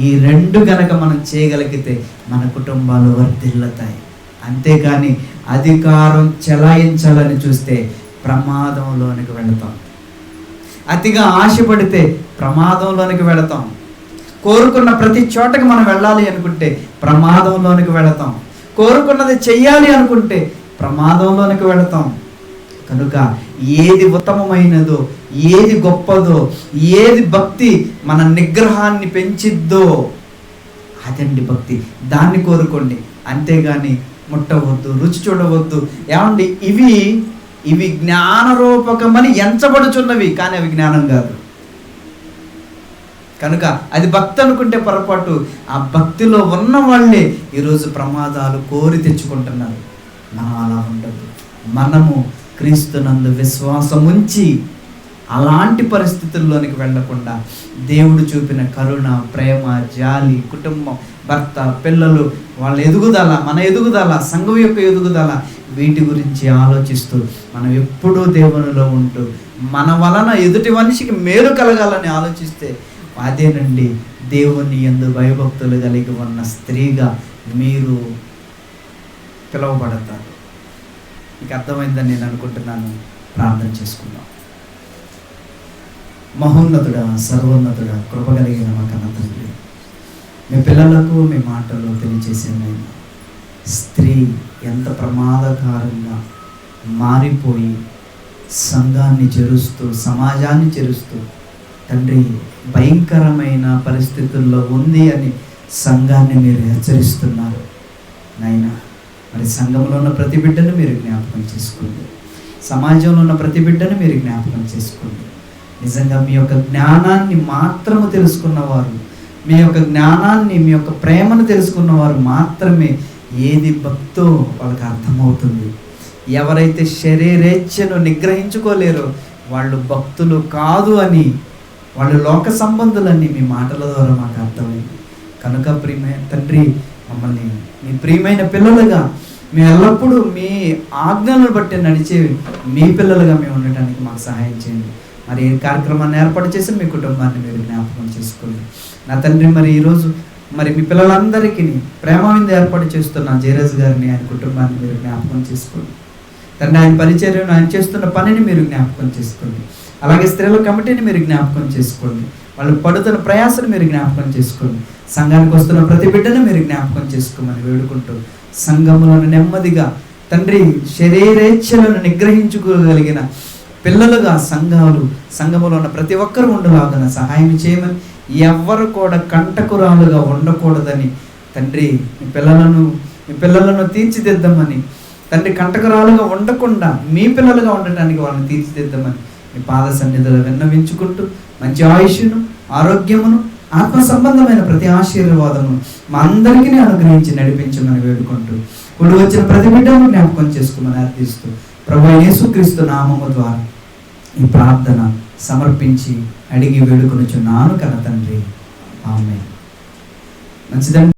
ఈ రెండు గనక మనం చేయగలిగితే మన కుటుంబాలు వర్ధిల్లుతాయి. అంతేకాని అధికారం చెలాయించాలని చూస్తే ప్రమాదంలోనికి వెళతాం. అతిగా ఆశపడితే ప్రమాదంలోనికి వెళతాం. కోరుకున్న ప్రతి చోటకి మనం వెళ్ళాలి అనుకుంటే ప్రమాదంలోనికి వెళతాం. కోరుకున్నది చెయ్యాలి అనుకుంటే ప్రమాదంలోనికి వెళతాం. కనుక ఏది ఉత్తమమైనదో, ఏది గొప్పదో, ఏది భక్తి మన నిగ్రహాన్ని పెంచిద్దో అదండి భక్తి. దాన్ని కోరుకోండి. అంతేగాని ముట్టవద్దు, రుచి చూడవద్దు. ఏమండి ఇవి జ్ఞానరూపకమని ఎంచబడుచున్నవి, కానీ అవి జ్ఞానం కాదు. కనుక అది భక్తి అనుకుంటే పొరపాటు. ఆ భక్తిలో ఉన్న వాళ్ళే ఈరోజు ప్రమాదాలు కోరి తెచ్చుకుంటున్నారు. మనం అలా ఉండదు. మనము క్రీస్తునందు విశ్వాసం ఉంచి అలాంటి పరిస్థితుల్లోనికి వెళ్లకుండా దేవుడు చూపిన కరుణ, ప్రేమ, జాలి, కుటుంబం, భర్త, పిల్లలు, వాళ్ళ ఎదుగుదల, మన ఎదుగుదల, సంఘం యొక్క ఎదుగుదల, వీటి గురించి ఆలోచిస్తూ మనం ఎప్పుడూ దేవునిలో ఉంటూ మన వలన ఎదుటి మనిషికి మేలు కలగాలని ఆలోచిస్తే అదేనండి దేవుని యందు భయభక్తులు కలిగి ఉన్న స్త్రీగా మీరు పిలువబడతారు. మీకు అర్థమైందని నేను అనుకుంటున్నాను. ప్రార్థన చేసుకుందాం. మహోన్నతుడా, సర్వోన్నతుడా, కృప కలిగిన మా కన్న తండ్రి, మీ పిల్లలకు మీ మాటల్లో తెలియజేసేమైనా స్త్రీ ఎంత ప్రమాదకరంగా మారిపోయి సంఘాన్ని చెరుస్తూ, సమాజాన్ని చెరుస్తూ తండ్రి భయంకరమైన పరిస్థితుల్లో ఉంది అని సంఘాన్ని మీరు హెచ్చరిస్తున్నారు నాయనా. మరి సంఘంలో ఉన్న ప్రతి బిడ్డను మీరు జ్ఞాపకం చేసుకోండి, సమాజంలో ఉన్న ప్రతి బిడ్డను మీరు జ్ఞాపకం చేసుకోండి. నిజంగా మీ యొక్క జ్ఞానాన్ని మాత్రము తెలుసుకున్నవారు, మీ యొక్క జ్ఞానాన్ని, మీ యొక్క ప్రేమను తెలుసుకున్నవారు మాత్రమే ఏది భక్తో వాళ్ళకి అర్థమవుతుంది. ఎవరైతే శరీరేచ్ఛను నిగ్రహించుకోలేరో వాళ్ళు భక్తులు కాదు అని, వాళ్ళు లోక సంబంధులని మీ మాటల ద్వారా మాకు అర్థమైంది. కనుక ప్రియమైన తండ్రి, మమ్మల్ని మీ ప్రియమైన పిల్లలుగా మేము ఎల్లప్పుడూ మీ ఆజ్ఞలను బట్టి నడిచే మీ పిల్లలుగా మేము ఉండటానికి మాకు సహాయం చేయండి. మరి ఈ కార్యక్రమాన్ని ఏర్పాటు చేసి మీ కుటుంబాన్ని మీరు జ్ఞాపకం చేసుకోండి. నా తండ్రి, మరి ఈరోజు మరి మీ పిల్లలందరికీ ప్రేమ విందు ఏర్పాటు చేస్తున్న జయరాజు గారిని, ఆయన కుటుంబాన్ని మీరు జ్ఞాపకం చేసుకోండి. తండ్రి, ఆయన పరిచర్యను, ఆయన చేస్తున్న పనిని మీరు జ్ఞాపకం చేసుకోండి. అలాగే స్త్రీల కమిటీని మీరు జ్ఞాపకం చేసుకోండి. వాళ్ళు పడుతున్న ప్రయాసను మీరు జ్ఞాపకం చేసుకోండి. సంఘానికి వస్తున్న ప్రతి బిడ్డను మీరు జ్ఞాపకం చేసుకోమని వేడుకుంటూ, సంఘములను నెమ్మదిగా తండ్రి శరీరేచ్ఛలను నిగ్రహించుకోగలిగిన పిల్లలుగా సంఘములో ఉన్న ప్రతి ఒక్కరూ ఉండలాగా సహాయం చేయమని, ఎవ్వరు కూడా కంటకురాలుగా ఉండకూడదని తండ్రి మీ పిల్లలను తీర్చిదిద్దమని, తండ్రి కంటకురాలుగా ఉండకుండా మీ పిల్లలుగా ఉండటానికి వాళ్ళని తీర్చిదిద్దమని మీ పాద సన్నిధిలో విన్నవించుకుంటూ, మంచి ఆయుష్ను, ఆరోగ్యమును, ఆత్మ సంబంధమైన ప్రతి ఆశీర్వాదము మా అందరికీ అనుగ్రహించి నడిపించమని వేడుకుంటూ, కూడి వచ్చిన ప్రతి బిడ్డను జ్ఞాపకం చేసుకోమని అర్థిస్తూ, ప్రభువైన యేసుక్రీస్తు నామము ద్వారా ఈ ప్రార్థన సమర్పించి అడిగి వేడుకొనుచున్నాను కన్న తండ్రి. ఆమేన్. మంచిదండి.